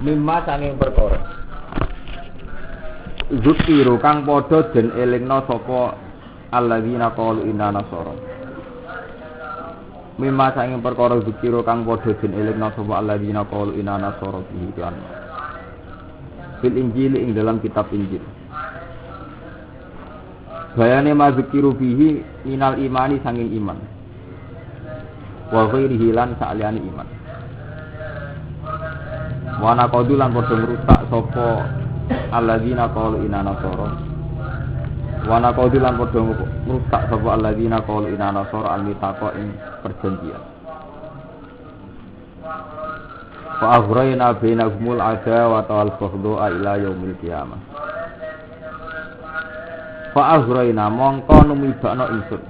Mimma sanging perkara Zukiru kang padha den elingna sapa alladzina qalu inna nasara. Mimma sanging perkara zukiru kang padha den elingna sapa alladzina qalu inna nasara bihi kan. Fil Injil ing dalam kitab Injil. Bayane ma zukiru bihi minal imani sanging iman. Wa ghairihi lan sa'liyane iman. Wana qadulan padha ngrusak sapa alladzina qalu inna nasara. Wana qadulan padha ngrusak sapa alladzina qalu inna nasara al-mithaqa ing perjanjian. Fa aghrayna bainahumul adawata wal baghdha ila yaumil qiyamah. Fa aghrayna mongko numibakno ingsun.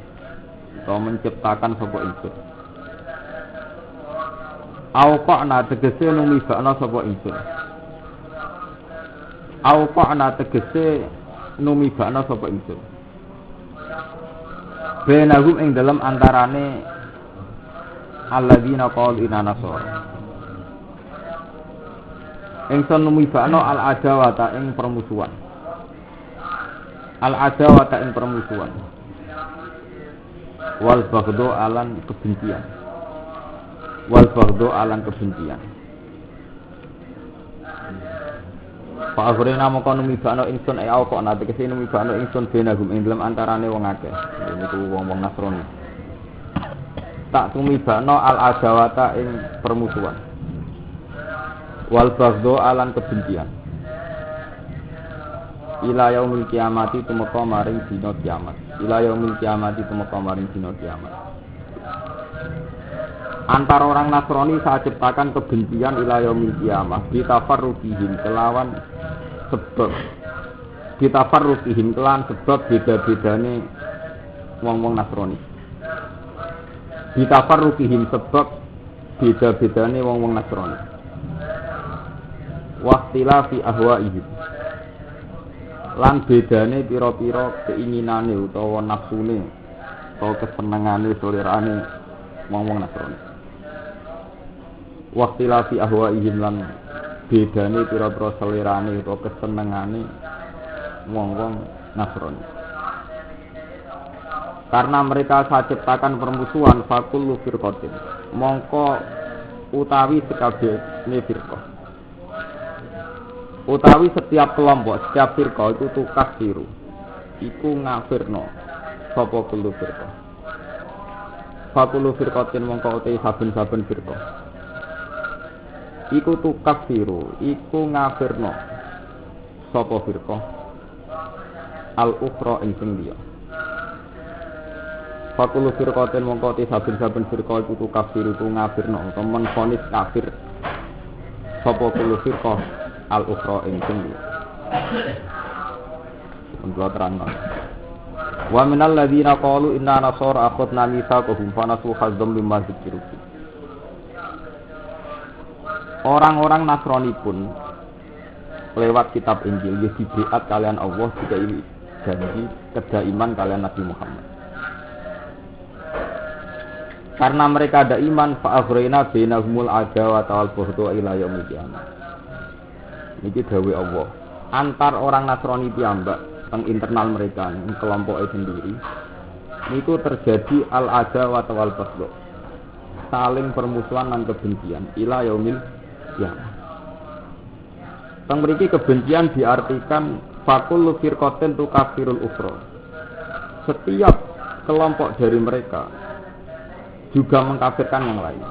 To menciptakan sapa ingsun. Auqa'na tegese numibakna sapa ingsun. Auqa'na tegese numibakna sapa ingsun. Bainahum ing dalam antarane alladzina qalu inna nasara. Ingsun numibakna al-adawata ing permusuhan. Al-adawata ing permusuhan. Wal baghdha alan kebencian. Wal baghdha alan kebencian. Pak aghrena mongko numibakna ingsun kok nate kese numibakna ingsun benagum ing dalem antarane wong akeh. Niku wong-wong Nasrani. Tak tumibakna al-adawata ing permusuhan. Wal baghdha alan kebencian. Ila yaumil kiamati tumeka maring dina kiamat. Ila yaumil kiamati tumeka maring dina kiamat. Antara orang Nasrani saat ciptakan kebencian ila yaumil kiamah bitafarruqihim kelawan sebab bitafarruqihim kelawan sebab beda-bedane wong-wong Nasrani. Bitafarruqihim sebab beda-bedane wong-wong Nasrani. Waqtilafi ahwaihim lan bedane pira-pira keinginane utawa nafsune utawa kesenengane selerane wong-wong Nasrani. Waqtilafi ahwaihim lan bedane pira-pira selerane utawa kesenengane wong-wong Nasrani. Karena mereka saat ciptakan permusuhan fakullu firqatin mongko utawi sekabehane firqah. Utawi setiap kelompok, setiap firqah itu tukar siru. Iku ngafirno sapa kulo firqah. Fakulu firqatin mongko uti saben-saben firqah. Iku tukar siru, iku ngafirno sapa firqah. Al-ukhra ing sing liya. Fakulu firqatin mongko uti saben-saben firqah iku tukar siru, iku ngafirno utawa menfonis kafir. Sapa kulo firqah al-ukhra ing sing untuk terangkan. Wa minal ladzina qalu inna nasara akhadna mitsaqahum fa nasu hazzam mimma dzikiru. Orang-orang Nasrani pun lewat kitab Injil ya dibeat kalian Allah jika ini janji kedaiman kalian Nabi Muhammad. Karena mereka ada iman fa aghrayna bainahumul adawata wal baghdha ila yaumil qiyamah. Niki dawuh Allah. Antar orang Nasrani piyambak teng internal mereka, kelompoknya sendiri. Niku terjadi al-adawah wal baghdha. Saling permusuhan dan kebencian ila yaumil qiyamah. Teng mriki kebencian diartikan fakullu firqatin tukafirul ukhra. Setiap kelompok dari mereka juga mengkafirkan yang lain.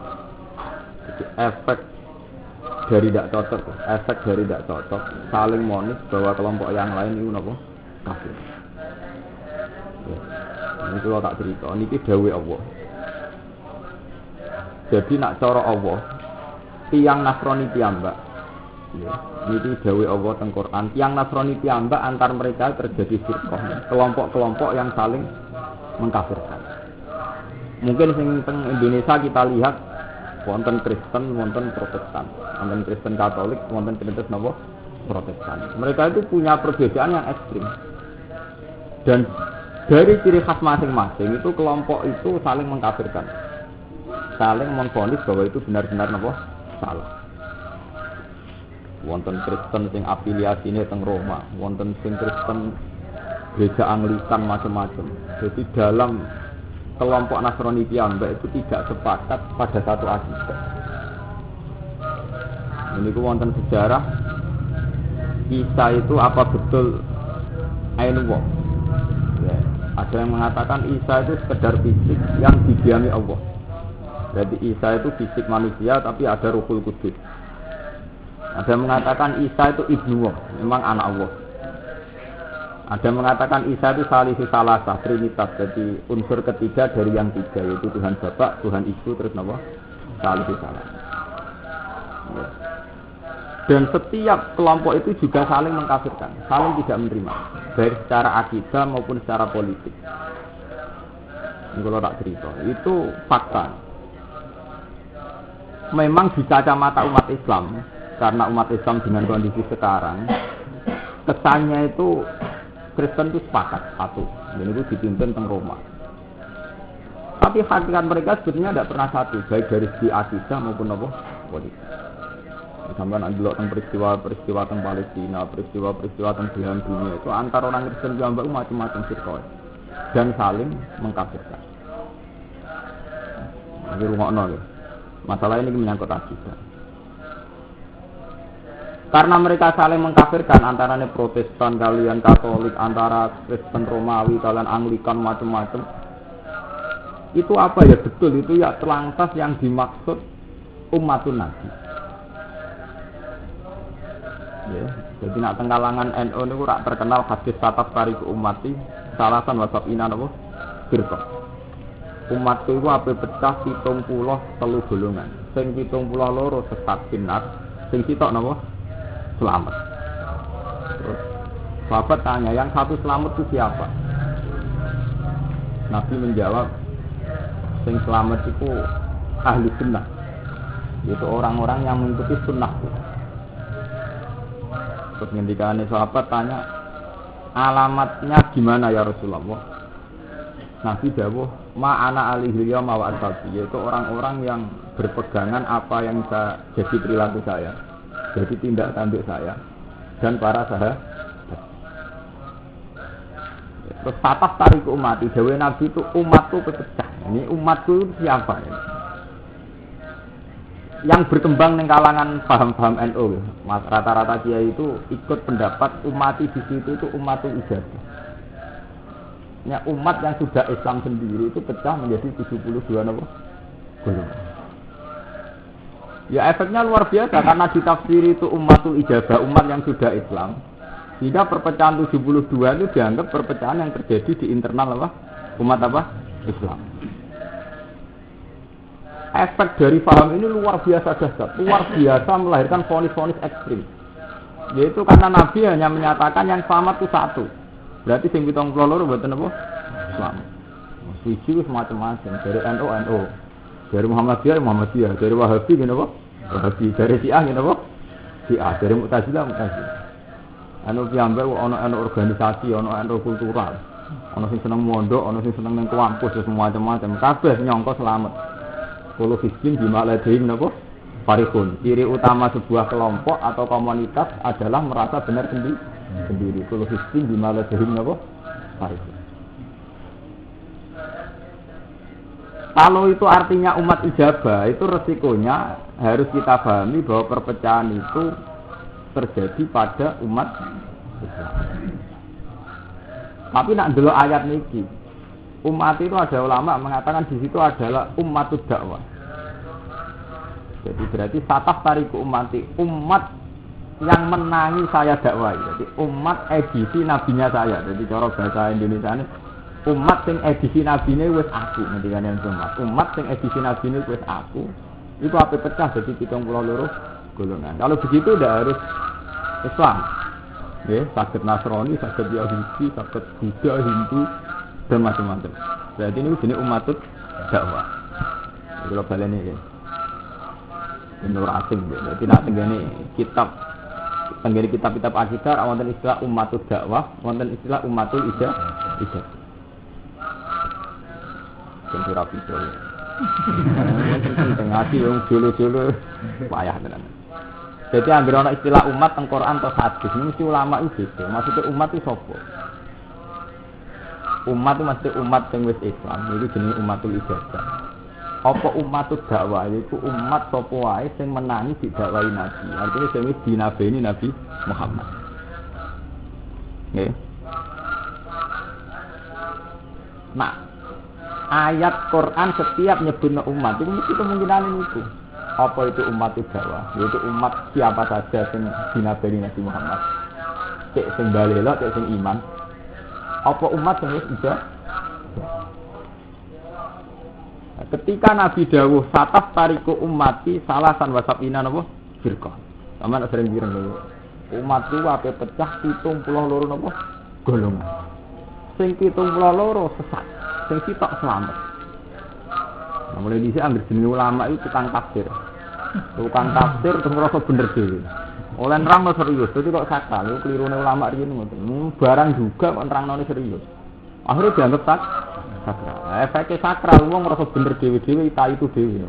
Jadi efek dari tidak cocok, efek dari tidak cocok, saling monis bahwa kelompok yang lain itu apa? Kafir. Ya. Ini kalau tak cerita, ini dawuh Allah. Jadi nak cara Allah, tiang Nasrani piyambak. Ya. Ini dawuh Allah teng Quran. Tiang Nasrani piyambak antar mereka terjadi firqah, kelompok-kelompok yang saling mengkafirkan. Mungkin sing teng Indonesia kita lihat wonten Kristen, wonten Protestan, wonten Kristen Katolik, wonten Kristen napa Protestan. Mereka itu punya perbedaan yang ekstrim. Dan dari ciri khas masing-masing itu kelompok itu saling mengkafirkan. Saling memvonis bahwa itu benar-benar napa salah. Wonten Kristen sing afiliasine teng Roma, wonten sing Kristen gereja Anglikan macam-macam. Jadi dalam kelompok Nasrani piyambak itu tidak sepakat pada satu akidah. Ini ku wonten sejarah Isa itu apa betul Ainullah. Ya, ada yang mengatakan Isa itu sekedar fisik yang didiami Allah. Jadi Isa itu fisik manusia tapi ada Ruhul Kudus. Ada yang mengatakan Isa itu Ibnu Allah, memang anak Allah. Ada yang mengatakan Isa itu salisu salasah, trinitas, jadi unsur ketiga dari yang tiga, yaitu Tuhan Bapa, Tuhan Ibu, terus nama salisu salasah. Ya. Dan setiap kelompok itu juga saling mengkafirkan, saling tidak menerima, baik secara akidah maupun secara politik. Ini kalau tak cerita, itu fakta. Memang di kacamata umat Islam, karena umat Islam dengan kondisi sekarang, kesannya itu Kristen itu sepakat satu, dan itu dipimpin teng Roma. Tapi hakikat mereka sebenarnya tidak pernah satu, baik dari segi akidah maupun apa politik. Sampai nanti tentang peristiwa tentang Palestina, peristiwa tentang belahan dunia itu antar orang Kristen juga macam-macam firqah dan saling mengkafirkan. Ini rumah nol. Masalah ini menyangkut akidah. Karena mereka saling mengkafirkan antaranya Protestan kalian Katolik, antara Kristen Romawi kalian Anglikan macam-macam. Itu apa ya betul itu ya terlantas yang dimaksud umatun Nabi. Ya, jadi nak tengkalangan NU niku rak terkenal hadis tatap tariku umati salasan wasab inan apa firqa. Umatku iku ape pecah 73 golongan. Sing 72 sesat binar, sing sitok napa selamat. Terus sahabat tanya, yang satu selamat itu siapa? Nabi menjawab, sing selamat itu ahli sunnah, yaitu orang-orang yang mengikuti sunnah. Terus ngendikane sahabat tanya, alamatnya gimana ya Rasulullah? Nabi dawuh, ma'ana alihi yauma wa ashabi, yaitu orang-orang yang berpegangan apa yang jadi perilaku saya, jadi tindak tanduk saya dan para sahabat. Terus tatah tarik umat, dawuh Nabi itu umatku pecah. Ini umatku itu siapa ya? Yang berkembang di kalangan paham-paham NU, mas rata-rata kiai itu ikut pendapat umat di situ itu umatul ijabah. Ya, umat yang sudah Islam sendiri itu pecah menjadi 72 golongan. Ya efeknya luar biasa karena ditafsiri itu umatul ijabah, umat yang sudah Islam. Sehingga perpecahan 72 itu dianggap perpecahan yang terjadi di internal apa? Umat apa? Islam. Efek dari paham ini luar biasa dahsyat, luar biasa melahirkan vonis-vonis ekstrim. Yaitu karena Nabi hanya menyatakan yang selamat itu satu. Berarti sing 72 mboten apa? Islam. Suci semacam-macam, dari NU, dari Muhammadiyah, dari Wahabi ngene apa? Wahabi, dari Syiah ngene apa? Syiah, dari Mu'tazilah. Anu piyambak ana organisasi, ana kultural. Ana sing seneng mondok, ana sing seneng nang kampus, semacam-macam. Kabeh nyangka selamat. Kalau fiskin bimaladihim napa? Farihun. Ciri utama sebuah kelompok atau komunitas adalah merasa benar sendiri. Kalau fiskin bimaladihim napa? Farihun. Kalau itu artinya umat ijabah, itu resikonya harus kita pahami bahwa perpecahan itu terjadi pada umat Islam. Tapi nak delok ayat niki, umat itu ada ulama mengatakan di situ adalah ummatud dakwah. Jadi berarti satah tariku umati, umat yang menangi saya dakwah. Jadi umat edisi nabinya saya. Jadi cara bahasa Indonesia ini umat sing edisi nabine wis aku, ngendikane umat sing edisi nabine wis aku. Itu ape pecah jadi 72 golongan. Kalau begitu udah harus Islam. Ya, sakit Nasrani, sakit Yahudi, sakit Buddha, Hindu dan macam-macam. Berarti ini jenis umatut dakwah. Kalau balen ini, menurut asing. Jadi nak tenggene kitab-kitab akidah, wonten istilah umatut dakwah, wonten istilah umatul ijabah. Tentu rapi itu. Penting ngaji yang jolo-jolo payah tenan. Jadi anggere ana istilah umat teng Quran atau hadis, mesti ulama itu. Maksudnya umat itu sapa? Umat itu mesti umat sing wis Islam, itu jenenge umatul ijazah. Apa umatul dakwah itu umat sapa wae sing menangi didakwahi Nabi. Artinya sing wis dinabeni Nabi Muhammad. Nggih. Nah, ayat Quran setiap nyebutna umat itu mesti kemungkinan itu. Apa itu umat dakwah? Yaitu umat siapa saja sing dinabeni Nabi Muhammad. Cek sing balelo, cek sing iman. Apa umat sing wis ijazah? Ketika Nabi dawuh sataf tariku ummati salasan wasabina napa firqah. Sampeyan sering bilang lho. Umatku ape pecah 72 napa golongan. Sing 72 sesat, sing sitok selamat. Nah, mulai dhisik anggere jenenge ulama itu tukang tafsir. Tukang tafsir terus ngerasa bener dhewe. Oleh nerangno serius, dadi kok sakral, iku klirune ulama riyen ngoten. Barang juga kok nerangnone serius. Akhirnya dianggap sakral. Efeknya sakral, wong ngerasa bener dhewe-dhewe ita itu dhewe.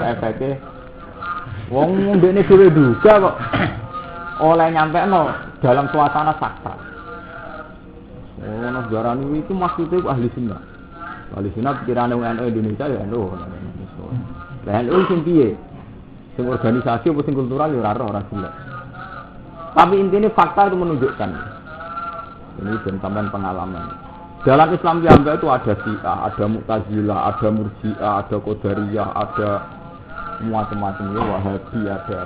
Efeknya wong ndekne dhewe juga kok oleh nyampekno dalam suasana sakral. Oh, negara ini itu maksudnya ahli sunnah. Ahli sunnah pikiran NU Indonesia ya NU. Lah NU sing piye? Sing organisasi apa sing kultural ya ora jelas. Tapi intinya fakta itu menunjukkan. Ini dan tambahan pengalaman. Dalam Islam Piyambak itu ada Syiah, ada Mu'tazilah, ada Murji'ah, ada Qadariyah, ada macam-macam ya, Wahabi ada.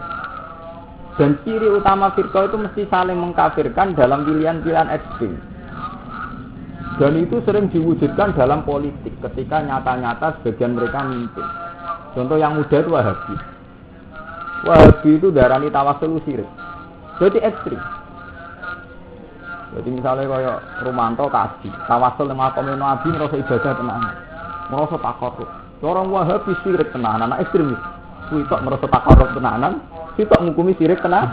Dan ciri utama firqah itu mesti saling mengkafirkan dalam pilihan-pilihan ekstrim. Dan itu sering diwujudkan dalam politik ketika nyata-nyata sebagian mereka mimpin. Contoh yang muda itu Wahabi. Wahabi itu darani tawassul syirik. Jadi ekstrim. Jadi misalnya kaya Rumanto kaji, tawassul nang makome Nabi ngrasa ibadah tenan. Ngrasa takarrub. Orang Wahabi syirik tenan, anak ekstrim. Kuwi tok ngrasa takarrub tenanan, sitok ngukumi syirik tenan.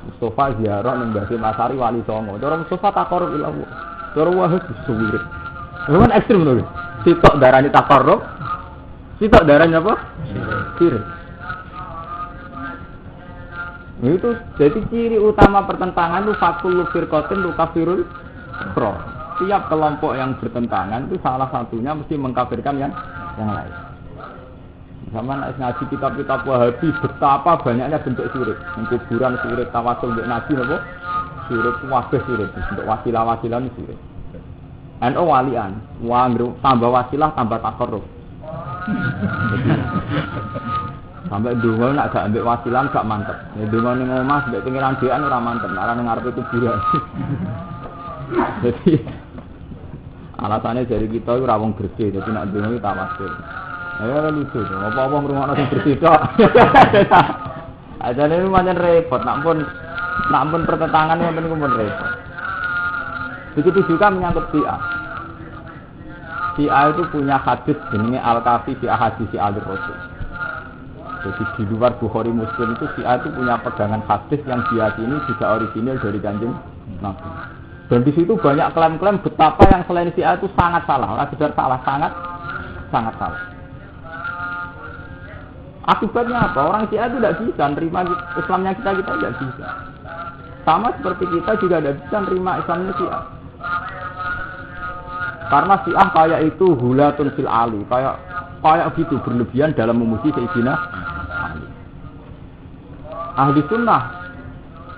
Mustafa ziarah ning Mbah Masari Wali Songo. Cara Mustafa takarrub ila Allah. Cara Wahabi syirik. Memang ekstrim lho. Sitok darani takarrub, sitok darani apa? Syirik. Itu jadi ciri utama pertentangan itu fakul firqatin tu kafirul pro. Tiap kelompok yang bertentangan itu salah satunya mesti mengkafirkan yang lain. Sama ngaji kitab-kitab Wahabi betapa banyaknya bentuk syirik, kuburan syirik, tawasul mbek nabi napa? Syirik kabeh syirik, bentuk wasilah-wasilah syirik. NU walian, tambah wasilah tambah takarrub. Sampai dungo nak gak ambek wasilan gak mantep. Ya dungo ning omah mbek pengiran dhewean ora mantep, ora ning ngarepe kuburan. Jadi alasannya dari kita itu ora wong bersih, jadi nak dungo iki tawasul. Ya lucu to, apa-apa ngrungokno sing bersih tok. Ajane iki pancen repot, nak pun pertentangan wonten iku pun repot. Begitu juga menyangkut Syiah. Syiah itu punya hadis jenenge Al-Kafi fi Ahadits Al-Rasul. Jadi di luar Bukhari Muslim itu Syiah itu punya pegangan hadis yang diyakini juga orisinil dari Kanjeng Nabi. Dan di situ banyak klaim-klaim betapa yang selain Syiah itu sangat salah, sekedar salah, sangat salah. Akibatnya apa? Orang Syiah itu tidak bisa nerima Islamnya kita tidak bisa. Sama seperti kita juga tidak bisa nerima Islamnya Syiah. Karena Syiah kayak itu hulatun fil ali, kayak gitu berlebihan dalam memuji Sayyidina Ahli sunnah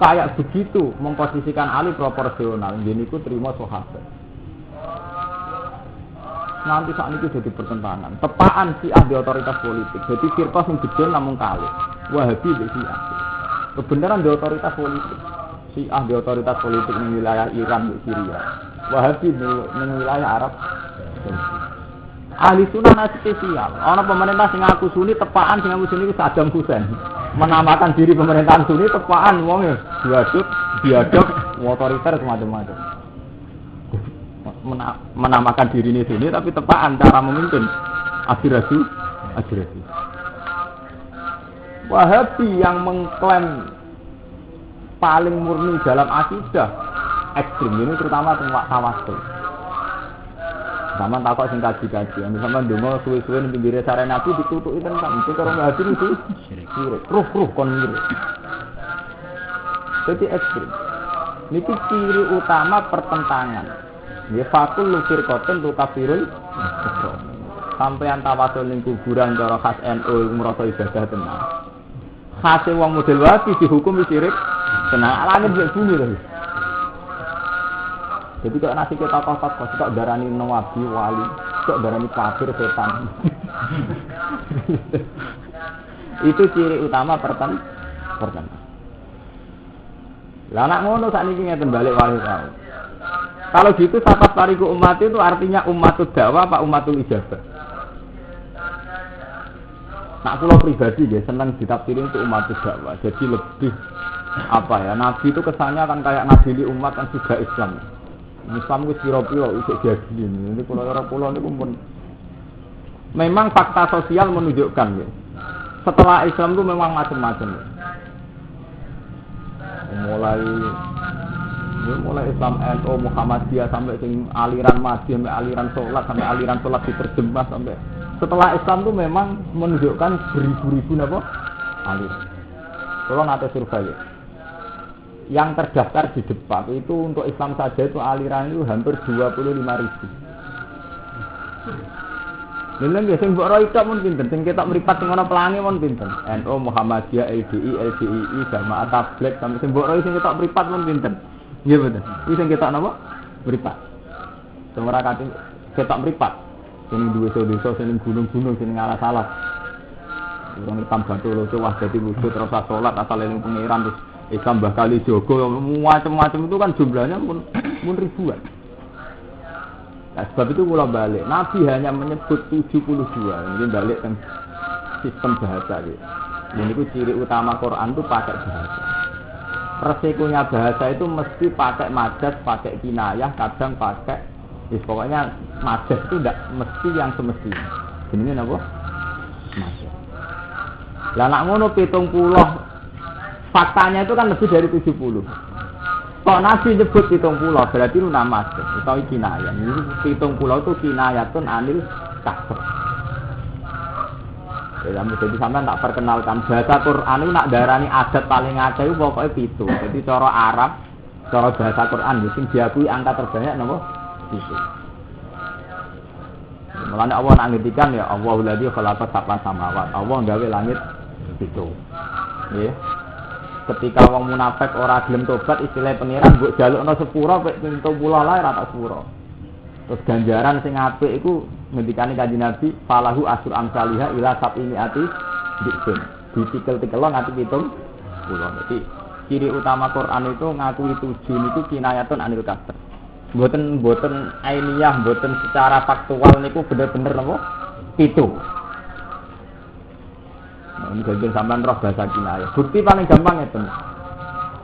kayak begitu memposisikan Ali proporsional, jadi itu terima sahabat. Nanti saat itu jadi pertentangan. Tepaan Syiah di otoritas politik. Jadi firqah yang gede namun kali. Wahabi di Syiah. Kebenaran di otoritas politik. Syiah di otoritas politik di wilayah Iran di Syria. Wahabi di wilayah Arab. Ahli sunnah nasi spesial. Orang pemerintah sing ngaku Sunni tepaan sing ngaku Sunni itu Saddam Hussein. Menamakan diri pemerintahan Sunni tepaan wong biadab, otoriter semacam-macam. Menamakan diri ini Sunni tapi tepaan cara memimpin aspirasi. Wahabi yang mengklaim paling murni dalam akidah ekstrim ini terutama tentang tawasul. Sama takok sing kaji-kaji. Sama ndonga suwe-suwe ning pinggire sare Nabi ditutuki tenan. Mesti karo ngaji itu syirik. Ruh kon ngirik. Jadi ekstrim. Niki ciri utama pertentangan. Ya fakul lufir koten tu kafirul. Sampeyan tawasul ning kuburan cara khas NU merasa ibadah tenan. Khase wong model wapi dihukum syirik tenan. Langit mek bumi lho. Jadi kalau nasi kita tokoh-tokoh, kok darani nawabi wali, kok darani kafir setan. Itu ciri utama pertentangan. Lah anak ngono sakniki ngeten balik wali tau. Kalau gitu sahabat tariku umat itu artinya umatul dakwah apa umatul ijabah? Nak kula pribadi nggih seneng ditafsirin itu umatul dakwah. Jadi lebih apa ya? Nabi itu kesannya kan kayak ngadili umat kan sudah Islam. Islam wis pira-pira isih diadili. Ini kula niku pun memang fakta sosial menunjukkan ya. Setelah Islam itu memang macam-macam. Ya. Mulai Islam NU Muhammadiyah sampai sing aliran Mahdi sampai aliran sholat diterjemah sampai setelah Islam itu memang menunjukkan beribu-ribu apa aliran. Kalau nate survei yang terdaftar di depan itu untuk Islam saja itu aliran itu hampir 25.000. Lha nggih sing mbok ro itok mun pinten, sing ketok mripat sing ana pelangi mun pinten. NU Muhammadiyah LDI Jamaah Tabligh sampai sing mbok ro sing ketok mripat mun pinten. Nggih betul. Iki sing ketok napa? Mripat. Sing ora kate ketok mripat. Sing duwe desa sing gunung-gunung sing alas-alas. Wong hitam batu lucu wah dadi wujud terus salat asal eling pangeran terus Islam bakal jogo macam-macam itu kan jumlahnya pun ribuan. Nah, sebab itu kula balik. Nabi hanya menyebut 72. Ini balik ke sistem bahasa gitu. Dan itu ciri utama Quran itu pakai bahasa. Resikonya bahasa itu mesti pakai majas, pakai kinayah, kadang pakai pokoknya majas itu tidak mesti yang semestinya. Ini apa? Majas. Lah nak ngono 70 faktanya itu kan lebih dari 70. Kok Nabi nyebut 70 berarti itu nama atau kinayah. Ini 70 itu kinayatun anil kasr. Ya jadi sampean tak perkenalkan bahasa Quran itu nak darani adat paling akeh itu pokoknya 7. Jadi cara Arab, cara bahasa Quran sing diakui angka terbanyak napa? 7. Mulane Allah nak ngendikan ya Allahul ladzi khalaqa sab'a samawat. Allah gawe langit 7. Nggih. Ketika wong munafik ora gelem tobat istilah pangeran mbok jalukno sepura pek 70 lae ra tak sepura. Terus ganjaran sing apik iku ngendikane Kanjeng Nabi falahu asr amsalihah ila sab'imiati dikun. Ditikel-tikel nganti 70. Jadi ciri utama Quran itu ngakui 7 niku kinayatun anil kasr. Mboten ainiyah, mboten secara faktual niku bener-bener napa? 7. Ini bagian sampean roh bahasa kinayah. Bukti paling gampang itu.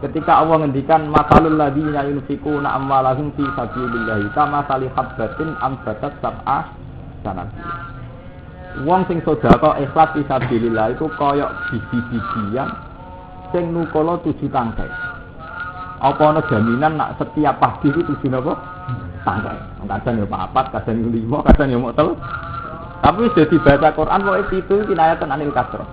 Ketika Allah ngendikan masalul ladzina yunfikuna amwalahum fi sabilillah kama sali habbatin ambatat sab'a sanabila. Wong sing sedekah ikhlas fi sabilillah itu koyok biji-bijian sing nukala 7 tangkai. Apa ana jaminan nak setiap pagi itu 7 napa? Tangkai. Kadang ya 4, kadang ya 5, kadang ya 3. Tapi sudah dibaca Quran pokoke 7 kinayatan anil kasrah.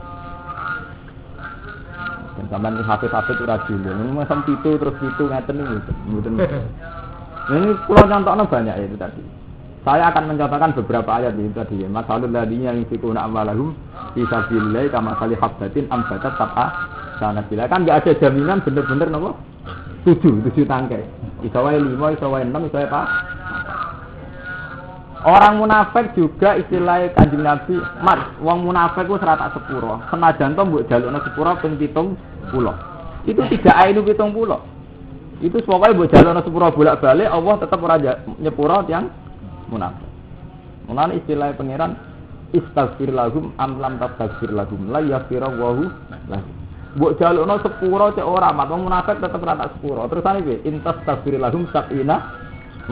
Sampeyan hafid-hafid ora dulu. Mesem 7 terus 7 ngeten niku. Mboten. Ini kula contohnya banyak itu tadi. Saya akan mencontohkan beberapa ayat itu tadi. Masalul ladzina yunfikuna amwalahum fi sabilillah kama sali habbatin ambatat sab'a sanabila. Kan enggak ada jaminan bener-bener napa? 7 tangkai. Iso wae 5, iso wae 6, iso wae apa? Orang munafik juga istilahnya Kanjeng Nabi, mat, wong munafik ku serata sepuro. Senajan to mbok jalukno sepuro ping 70. Itu tidak ainu 70. Itu pokoknya mbok jalukno sepuro bolak-balik Allah tetap ora nyepuro yang munafik. Mulane istilah pangeran istaghfir lahum am lam tastaghfir lahum la yaghfiru Allahu lahum. Mbok jalukno sepuro cek ora mat wong munafik tetap ora tak sepuro. Terusane piye? Intastaghfir lahum sab'ina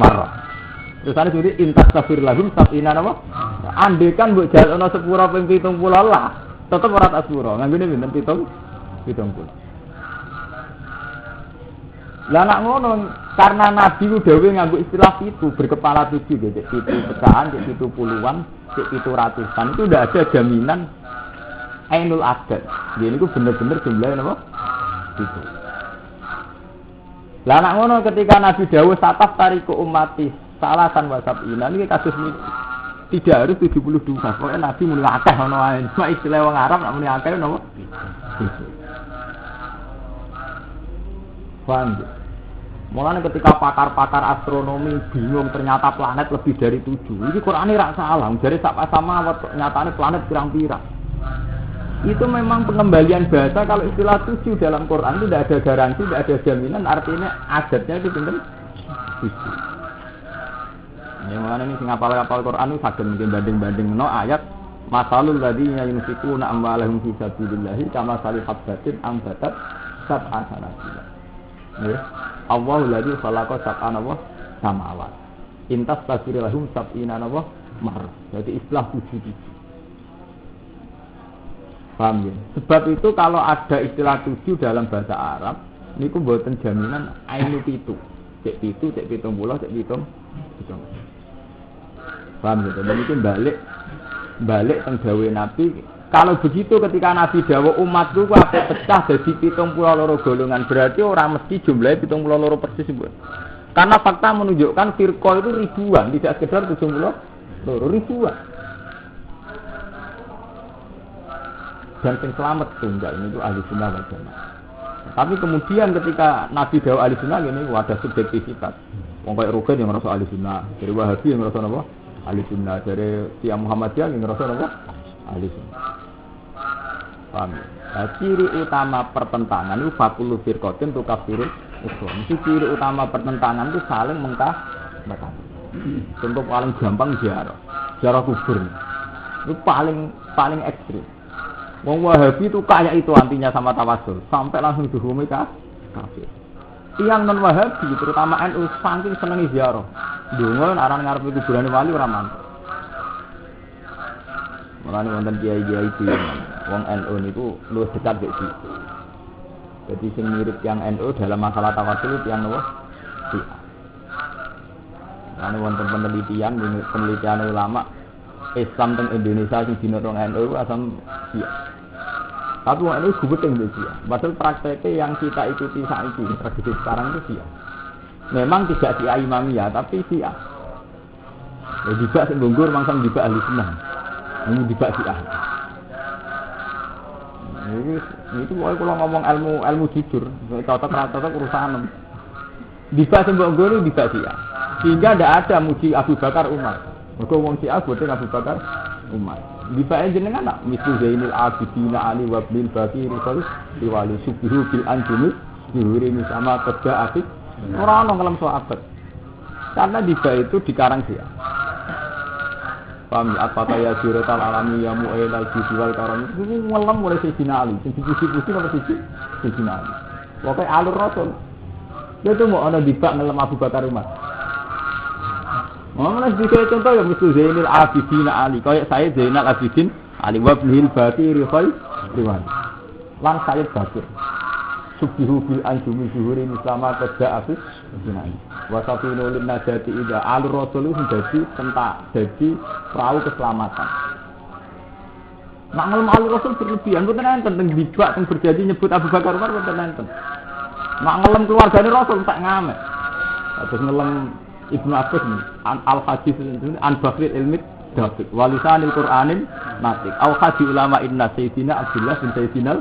marrah. Terus ane sudah intas kafir lahum sab'ina napa? Andekan mbok jalukno sepura ping 70 lah, tetep ora tak sepura. Nganggone pinten 70. Lah nak ngono karena Nabi ku dhewe nganggo istilah itu berkepala 7 gitu, itu pecahan, itu puluhan, itu ratusan itu udah ada jaminan ainul adad. Jadi itu bener-bener jumlahnya apa? Itu. Lah nak ngono ketika Nabi dawuh sataf tariku ummati salasan wasabina ini kasus ini tidak harus 72. Pokoknya Nabi muni akeh ono wae. Cuma istilah wong Arab nak muni akeh napa? Paham? Mulane ketika pakar-pakar astronomi bingung ternyata planet lebih dari 7. Ini Qur'ane ra salah, dari sama nyatane planet pirang-pirang. Itu memang pengembalian bahasa kalau istilah 7 dalam Quran itu tidak ada garansi, tidak ada jaminan, artinya adatnya itu pinten 7. Ya mulane ini sing hafal Quran itu saged mungkin banding-bandingno ayat masalul ladzina yunfikuna amwalahum fi sabilillah kama salih habbatin ambatat sab'a sanabila. Ya. Allahul ladzi khalaqa sab'ana wa samawat. Intas tasbirulahum sab'ina wa mar. Jadi istilah 7. Paham ya? Sebab itu kalau ada istilah 7 dalam bahasa Arab, niku mboten jaminan ainu pitu. Cek pitu, cek 70, cek 7. Paham ya? Dan itu balik teng dawuh Nabi. Kalau begitu ketika Nabi dawuh umatku ku ape pecah dadi 72 golongan, berarti orang mesti jumlahnya 72 persis, Bu. Karena fakta menunjukkan firqah itu ribuan, tidak sekedar 72 ribuan. Dan yang selamat tunggal ini itu ahli sunnah wal jamaah. Tapi kemudian ketika Nabi dawuh ahli sunnah ini ada subjektivitas. Wong kaya Rugen yang ngerasa ahli sunnah, dari Wahabi yang ngerasa apa? Ahli sunnah, dari Syiah Muhammadiyah yang ngerasa apa? Ahli sunnah. Paham? Nah, ciri utama pertentangan itu fakulu firqatin tukafirul ukhra. Itu ciri utama pertentangan itu saling mengkafirkan. Contoh paling gampang ziarah kubur. Itu paling ekstrim. Wong Wahabi itu kayak itu antinya sama tawasul, sampai langsung dihukumi kafir. Tiang non Wahabi terutama NU saking senengi ziarah. Ndonga aran ngarepe kuburan wali ora mantep. Mulane wonten kiai-kiai iki wong NU niku luwih dekat mek situ. Jadi sing mirip yang NU dalam masalah tawasul yang nopo? Syiah. Mulane wonten penelitian ulama Islam teng Indonesia sing dinotong NU asam Syiah. Tapi wong NU gubeteng mek Syiah. Padahal prakteknya yang kita ikuti saiki tradisi sekarang itu Syiah. Memang tidak Syiah Imamiyah tapi Syiah. Ya juga sing ngunggur mangsang juga ahli sunnah. Ini dibak Syiah. Ini itu kalau ngomong ilmu jujur, cocok urusan. Dibak sembok guru dibak Syiah. Sehingga tidak ada muji Abu Bakar Umar. Mergo wong Syiah boten Abu Bakar Umar. Dibak jenengan nak mislu Zainul Abidin Ali wa bil Bakir riwali subhu bil anjumi dihuri sama kerja asik. Ora ono ngelam sahabat. Karena dibak itu dikarang Syiah. Paham apa kaya siratal alami ya mu'ayyal jiwal karam itu ngelam mulai Sayyidina Ali sing dipuji-puji apa Sayyidina Ali pokoke alur rasul dia tuh mau ana dibak ngelam Abu Bakar Umar mana sedikit contoh ya misal Zainul Abidin Ali kaya saya Zainal Abidin Ali wa bil Bakir riwal lan Sayyid Bakir subhihu bil anjumi zuhuri mislama kerja afis jenai wasafinu lin najati ida alur rasul itu jadi perahu keselamatan. Nak ngelem alur rasul berlebihan boten enten teng dibak teng berjanji nyebut Abu Bakar Umar boten enten. Nak ngelem keluargane rasul tak ngamet. Terus ngelem Ibnu Abbas al hadis an Bakri ilmi David walisanil Qur'anin natik au hadis ulama inna sayyidina Abdullah bin Sayyidina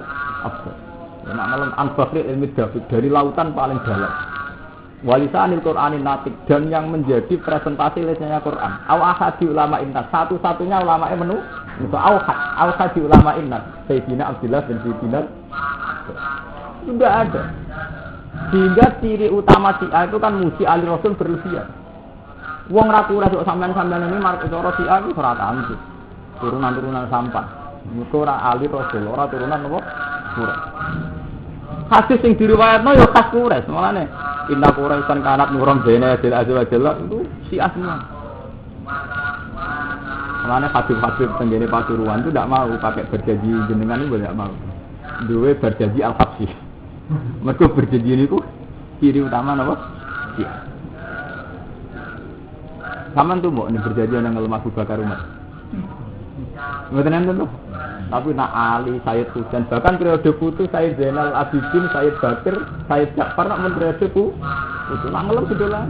Abbas. Nak ngelem an Bakri ilmi David dari lautan paling dalam. Walisanil Qur'anin natik dan yang menjadi presentasi lesnya Quran. Au ahadi ulama innas satu-satunya ulama menu itu au ahadi ulama innas Sayyidina Abdullah bin Sayyidina sudah ada. Sehingga ciri utama Syiah itu kan muji ali Rasul berlebihan. Wong ra kura sok sampean-sampean ini marek cara Syiah itu ora tantu. Turunan-turunan sampah. Muga ora ali Rasul, ora turunan apa? Kura. Hadis sing diriwayatno ya khas Quraisy, makane inna Quraisyan kanat nurum bene adil azwajillah itu Syiah semua. Makane hadis-hadis tenggene Pasuruan itu tidak mau pakai berjanji jenengan itu tidak mau. Duwe berjanji al-habsyi. Mergo berjanji niku ciri utama apa? Syiah. Saman tuh mau ini berjanji nang lemah Abu Bakar Umar. Mboten enten tuh. Tapi nak Ali, Sayyid Husain, bahkan periode putu Sayyid Zainal Abidin, Sayyid Bakir, Sayyid Ja'far nak men periode putu nang ngelem sedolan.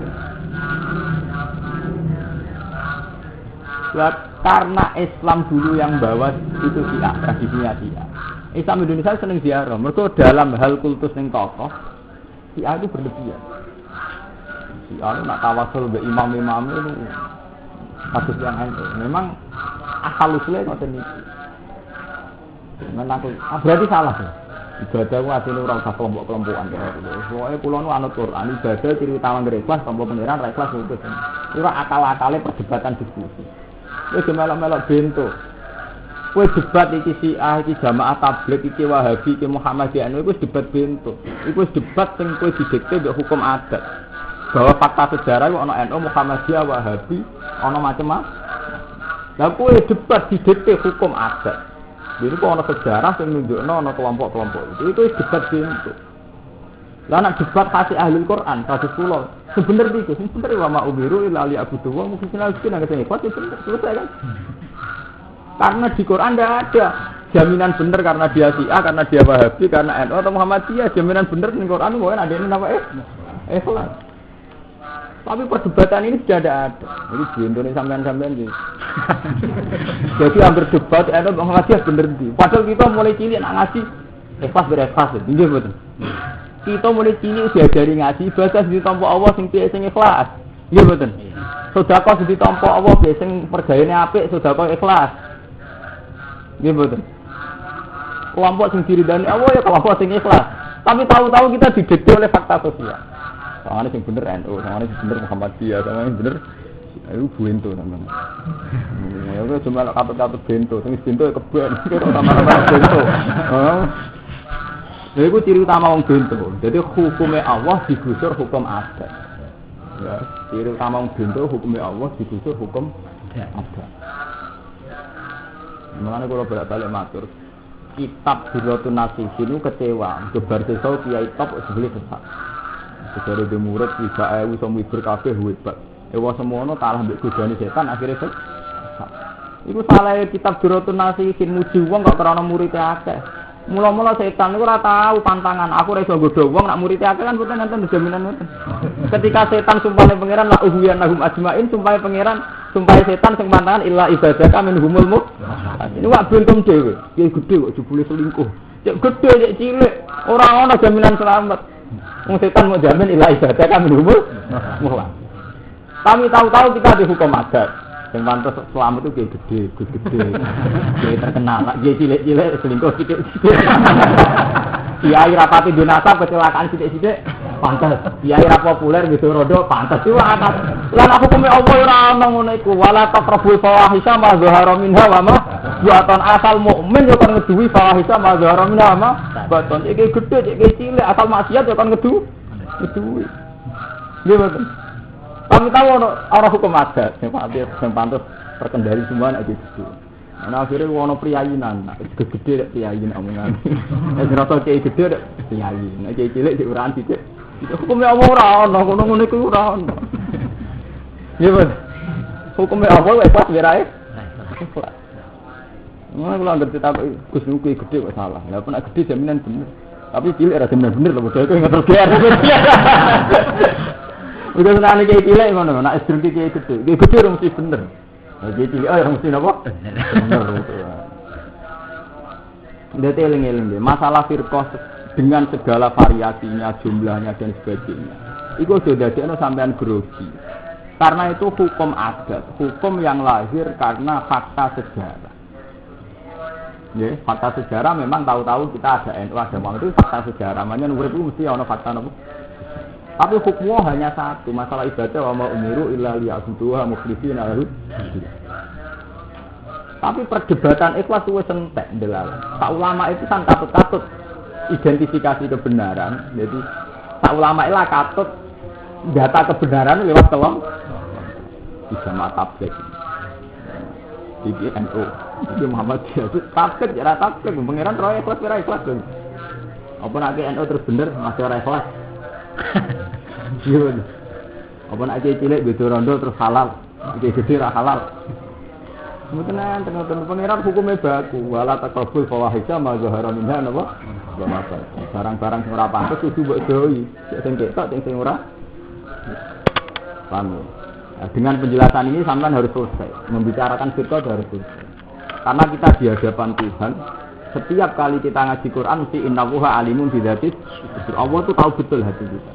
Karena Islam dulu yang bawa itu Syiah, tradisinya Syiah. Islam Indonesia seneng ziarah. Mergo dalam hal kultus ning tokoh, Syiah itu berlebihan. Syiah itu nak tawasul be imam-imam itu kasus yang ente. Memang asal usulnya ngoten iki. Memang aku berarti salah ya. Ibadah ku asline ora usah kelompok-kelompokan kaya gitu. Soale kula nu anut Quran, ibadah ciri utama ikhlas tanpa pangeran ra ikhlas itu. Ora akal-akale perdebatan diskusi. Wis melok-melok bento. Kowe debat iki Syiah, iki Jamaah Tabligh, iki Wahabi, iki Muhammadiyah, iku debat bento. Iku debat sing kowe didikte mbek hukum adat. Bahwa fakta sejarah iku ana NU, Muhammadiyah, Wahabi, ana macam-macam. Lah kowe debat didikte hukum adat. Jadi kok ana sejarah sing nunjukno ana kelompok-kelompok itu debat bento. Lah nek debat kasih ahli Quran, kados kula, sebener iki, sing bener wa ma umiru illa li abudu wa mukhlishina lahu nang kene kuat bener selesai kan. Karena di Quran tidak ada jaminan benar karena dia Syiah, karena dia Wahabi, karena NU atau Muhammadiyah. Jaminan benar di Quran bukan ada ini nama ikhlas. Tapi perdebatan ini sudah ada. Jadi di Indonesia sampean-sampean gitu. Jadi hampir debat NU Muhammadiyah bener di. Padahal kita mulai cilik nak ngaji ikhlas berikhlas. Nggih mboten. Kita mulai cilik diajari ngaji bahasa ditampa Allah sing piye sing ikhlas. Nggih mboten. Sedekah ditampa Allah piye sing pergayane apik, sedekah ikhlas. Nggih mboten. Kelompok sing diridani Allah ya kelompok sing ikhlas. Tapi tahu-tahu kita didikte oleh fakta sosial. Sangane sing bener NU, sangane sing bener Muhammadiyah, sangane sing bener ayo bento sampeyan. Ya kok cuma katut-katut bento, sing bento ya keben, sama-sama bento. Heeh. Lha iku ciri utama wong bento. Dadi hukume Allah digusur hukum adat. Ya, ciri utama wong bento hukume Allah digusur hukum adat. Mulane kula bolak-balik matur, kitab Durratun Nasihin itu kecewa, gebar desa kiai top sebeli sesat. Sejarah de murid 3000 iso mibur kabeh hebat. Ewa semono kalah mbek godane setan akhire sesat. Iku salah kitab Durratun Nasihin muji wong kok krana murid akeh. Mula-mula setan niku ora tahu pantangan. Aku ora iso nggodho wong nak murid akeh kan mboten enten jaminan ngoten. Ketika setan sumpahane pangeran la uhiyan lahum ajmain, sumpah pangeran sumpah setan sing pantangan illa ibadaka minhumul muk. Ini wak bentum dhewe. Ki gedhe kok jebule selingkuh. Cek gedhe cek cilik, ora ana jaminan selamat. Wong setan mau jamin illa ibadaka minhumul muk. Kami tahu-tahu kita dihukum adat. Sing pantes selamat itu gede. Ki terkenal, ki cilik-cilik selingkuh sithik-sithik. Kiai rapati dinasab kecelakaan sithik-sithik. Pantes, kiai ra populer gitu rodo pantes iki atas. Lan aku hukume Allah ora ana ngono iku. Wala taqrabul fawahisha ma zahara minha wa ma buatan asal mukmin yo kon ngeduwi fawahisha ma zahara minha ma baton iki gedhe iki cilik asal maksiat yo kon ngeduwi. Nggih mboten. Kami tahu ana hukum adat sing pantes terkendali semua nek gitu. Ana akhire ono priyayinan, gede-gede priyayin omongan. Nek rasa kiai gede priyayin, nek kiai cilik diuran sithik. Hukumnya Allah ora ana, ngono-ngono iku ora ana. Nggih, Mas. Hukumnya Allah wae pas wirae. Ikhlas. Ngono kula ngerti tak Gus Nuki gede kok salah. Lah nek gede jaminan bener. Tapi cilik ora jaminan bener lho, padha iku ngeter-ger. Udah senane kiai cilik ngono, nek istri kiai gede. Kiai gede ora mesti bener. Kiai cilik ora mesti napa? Bener. Ndek eling-eling nggih, masalah firqah dengan segala variasinya, jumlahnya dan sebagainya. Iku sudah dadekno sampean grogi. Karena itu hukum adat, hukum yang lahir karena fakta sejarah. Ya, fakta sejarah memang tahu-tahu kita ada NU, ada Muhammad itu fakta sejarah. Makanya urip itu mesti ana fakta napa. Tapi hukumnya hanya satu, masalah ibadah wa ma umiru illa liya'buduha mukhlishina lahu. Tapi perdebatan ikhlas wis entek ndelala. Pak ulama itu kan katut-katut identifikasi kebenaran. Jadi tak ulama ilah katut data kebenaran lewat telung bisa matablik. Iki NU, iki Muhammadiyah itu tablik ya tablik. Pangeran roh ikhlas ora ikhlas. Apa nek NU terus bener masih ora ikhlas. Iya. Apa nak cilik beda rondo terus halal. Gede ra halal. Mboten enten pangeran hukume baku. Wala taqabul fawahisha ma zahara minha napa? Barang-barang sing ora pantes kudu mbok jauhi. Sing ketok sing ora. Paham. Nah, dengan penjelasan ini sampean harus selesai. Membicarakan firqah harus selesai. Karena kita di hadapan Tuhan, setiap kali kita ngaji Quran mesti innallaha alimun bidzati. Allah tuh tahu betul hati kita.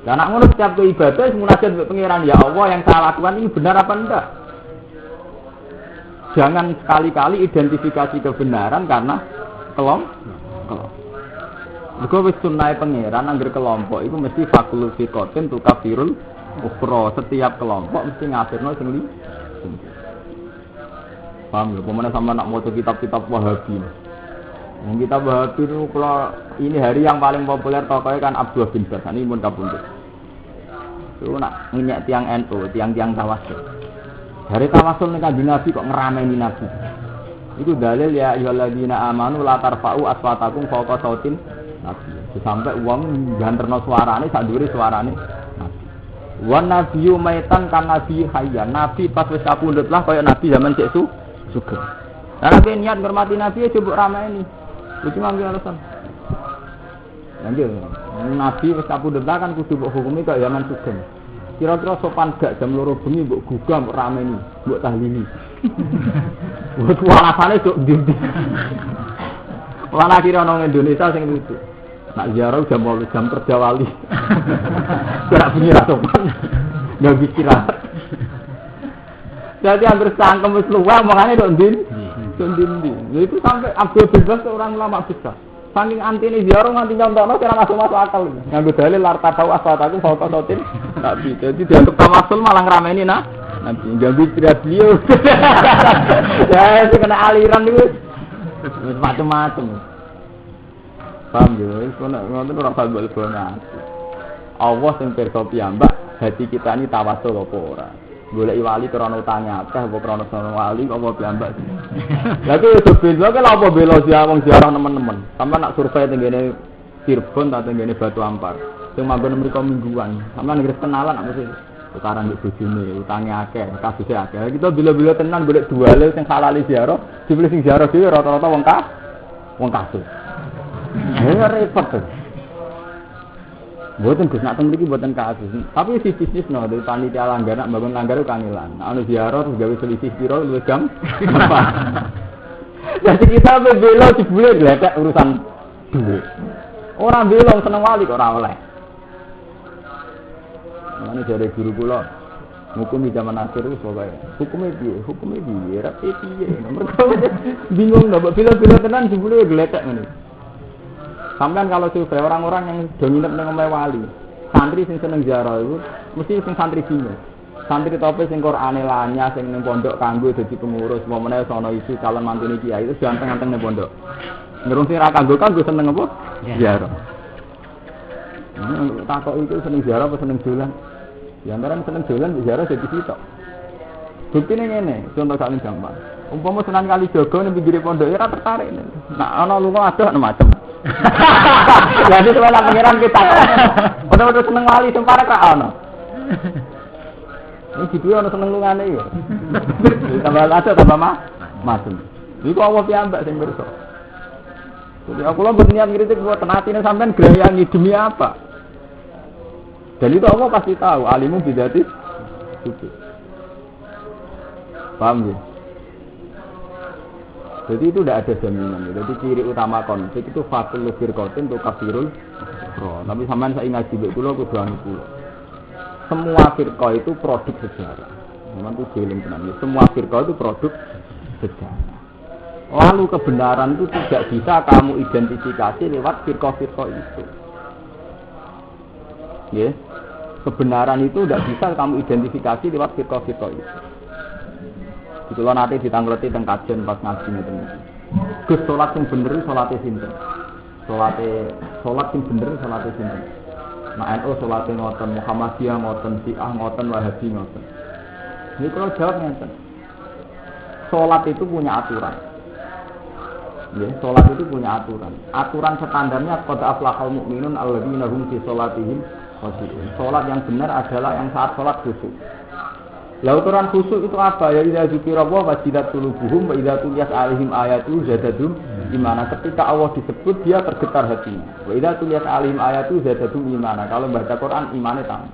Dan nak ngono setiap ibadah munajat mbek pangeran, ya Allah yang saya lakukan ini benar apa enggak? Jangan sekali-kali identifikasi kebenaran karena kelompok. Mergo wis sunnahe pangeran angger kelompok itu mesti fakul fiqatin tu kafirul ukhra. Setiap kelompok mesti ngafirno sing li. Paham lho, pemene sampean nak maca kitab-kitab Wahabi. Wong kitab Wahabi itu kalau ini hari yang paling populer tokohnya kan Abdullah bin Bas. Ini pun kabundut. Itu nak ngenyek tiang NU, tiang-tiang tawasul. Dari tawasul nih Kanjeng Nabi kok ngerameni Nabi. Itu dalil ya ayyuhalladzina amanu la tarfa'u aswatakum fawqa sautin Nabi. Sampai wong ganterno suarane sak dhuwure suarane Nabi. Wan nabiyyu maitan kan nabi hayyan. Nabi pas wis kapundhut lah kaya Nabi zaman cek sugeng. Lah nek niat ngurmati Nabi ya coba rameni. Iki mangke alasan. Lanjut. Nabi wis kapundhut kan kudu mbok hukumi kaya zaman sugeng. Kira-kira sopan gak jam 2 bengi mbok gugah mbok rameni, mbok tahlili. Wes alasane cuk ndi-ndi. Wala kira nang Indonesia sing lucu. Nak ziarah jam 8 jam kerja wali. Ora bengi ra sopan. Enggak bisa. Jadi hampir sangkem wis luwih omongane tok ndi. Itu sampai Abdul Bebas orang ulama besar. Saking antine ziarah nganti nyontokno kira masuk akal. Nganggo dalil larta tau aswataku fauqa sautin. Nabi. Jadi dianggap tawasul malah ngrameni Nabi. Ganggu istirahat beliau. Ya, itu kena aliran itu. Macam-macam. Paham ya? Ngoten ora usah bal-balan. Allah sing pirsa piyambak hati kita ini tawasul apa ora. Golek wali krana utange akeh apa krana sono wali apa piyambak. Lah itu yo beda kok apa bela wong ziarah teman-teman. Sampe nak survei tengene Cirebon ta tengene Batu Ampar. Sing manggon mriko mingguan. Sampe nek kenalan apa sih? Tukaran di bojone, utange akeh, kasuse akeh. Kita bila-bila tenan golek duale sing halal ziarah, dibeli sing ziarah dhewe rata-rata wong kasus. Ya repot tuh. Mboten Gus nak teng mriki mboten kasus. Tapi si bisnis no dari panitia langgar nak bangun langgar ku kangelan. Nek ana ziarah terus gawe selisih piro luwih jam. Jadi kita bela jebule gletek urusan duit. Orang bilang seneng wali kok ora oleh. Mane jare guru kula hukum di zaman akhir wis pokoke. Hukume piye? Ra piye. Mergo bingung ndak bila-bila tenan jebule gletek ngene. Sampeyan kalau survei orang-orang yang dominan nang omahe wali, santri sing seneng ziarah itu mesti sing santri bingung. Santri tope sing Qur'ane lanyah sing ning pondok kanggo dadi pengurus, momene sono isu calon mantune kiai itu ganteng-ganteng ning pondok. Ngerung sing ra kanggo seneng apa? Ziarah. Takok itu seneng ziarah apa seneng dolan? Ya antara seneng dolan ziarah dadi sitok. Buktine ngene, contoh kali gampang. Umpama Sunan Kalijaga ning pinggire pondok ora tertarik. Nek ana lunga adoh macam. Jadi sebenarnya pengiran kita. Betul-betul seneng wali sempara kok ana. Ini video ana seneng lungane ya. Tambah adoh tambah macam. Iku apa piyambak sing pirsa. Jadi aku lho berniat ngritik buat tenatine sampean grayangi demi apa? Dan itu Allah pasti tahu, alimu bidati itu. Paham ya? Jadi itu tidak ada jaminan. Jadi ciri utama konflik itu fatul firqatin tu kafirul ukhra. Tapi sampean saya ngaji mbek kula kudu anu kula. Semua firqah itu produk sejarah. Memang itu jeling tenan. Semua firqah itu produk sejarah. Lalu kebenaran itu tidak bisa kamu identifikasi lewat firqah-firqah itu. Ya. Kebenaran itu tidak bisa kamu identifikasi lewat firqah-firqah itu. Kalau nanti ditanggleti teng kajen pas ngaji ngeten. Gus salat sing bener salate sinten? Salat sing bener salate sinten? Nah NU salate ngoten, Muhammadiyah ngoten, Syiah ngoten, Wahabi ngoten. Ini kalau jawab ngeten. Salat itu punya aturan. Ya, sholat itu punya aturan. Aturan standarnya qad aflahal mu'minun alladzina hum fi sholatihim khashi'un. Sholat yang benar adalah yang saat sholat khusyuk. Lah aturan khusyuk itu apa? Ya idza dzikra wa wajilat qulubuhum wa idza tuliyat alaihim ayatu zadadum imana. Ketika Allah disebut dia tergetar hatinya. Wa idza tuliyat alaihim ayatu zadadum imana. Kalau baca Quran imannya tambah.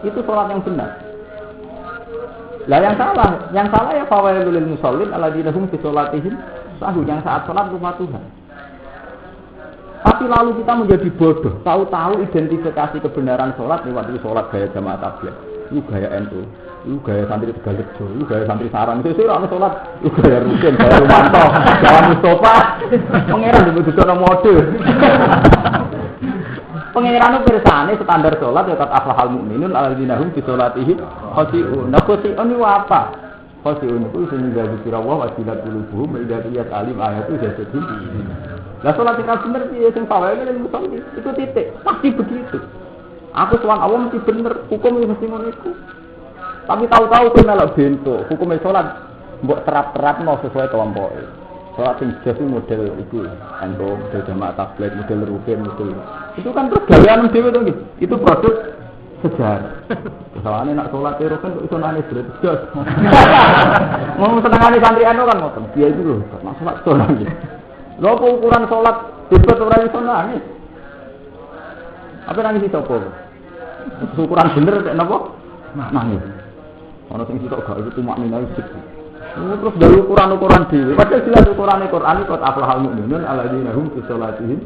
Itu sholat yang benar. Lah yang salah ya fawailul lil musallin alladzina hum fi sholatihim sahun, yang saat sholat lupa Tuhan. Tapi lalu kita menjadi bodoh, tahu-tahu identifikasi kebenaran sholat lewat itu sholat gaya jamaah tabligh, itu gaya NU, itu gaya santri Tegalrejo, itu gaya santri Sarang, itu orang sholat, itu gaya Rukin, gaya Rumanto, gaya Mustafa, pangeran dibutuhkan mode. Pangeran itu bersane standar sholat ya kat aflahal mu'minun alladzina hum fi sholatihim khashi'un. Nah khashi'un itu apa? Khashi'un itu sehingga dzikra wa wajilat qulubuhum wa idza tuliyat alim ayatu zadadhum. Lah salat kita bener piye sing fawaid lil musalli itu titik pasti begitu. Aku sowan Allah mesti bener, hukum mesti ngono iku. Tapi tahu-tahu kowe melok bento, hukume salat mbok terap-terapno sesuai kelompoke. Salat sing jelas model iku, ento model jamaah tabligh, model rukin, model. Itu kan terus gawean dhewe to nggih. Itu produk sejarah. Soalnya nak sholat itu kan iso nangis berarti. Mau senengane santri anu kan ngoten. Dia itu lho, nak sholat nangis. Lho apa ukuran sholat debat ora iso nangis. Apa nangis itu apa? Ukuran bener nek napa? Nangis. Ono sing sitok gak itu tumak minai sik. Terus dari ukuran-ukuran dhewe. Padahal jelas ukurane Quran iki qad aflahal mu'minun alladzina hum fi sholatihim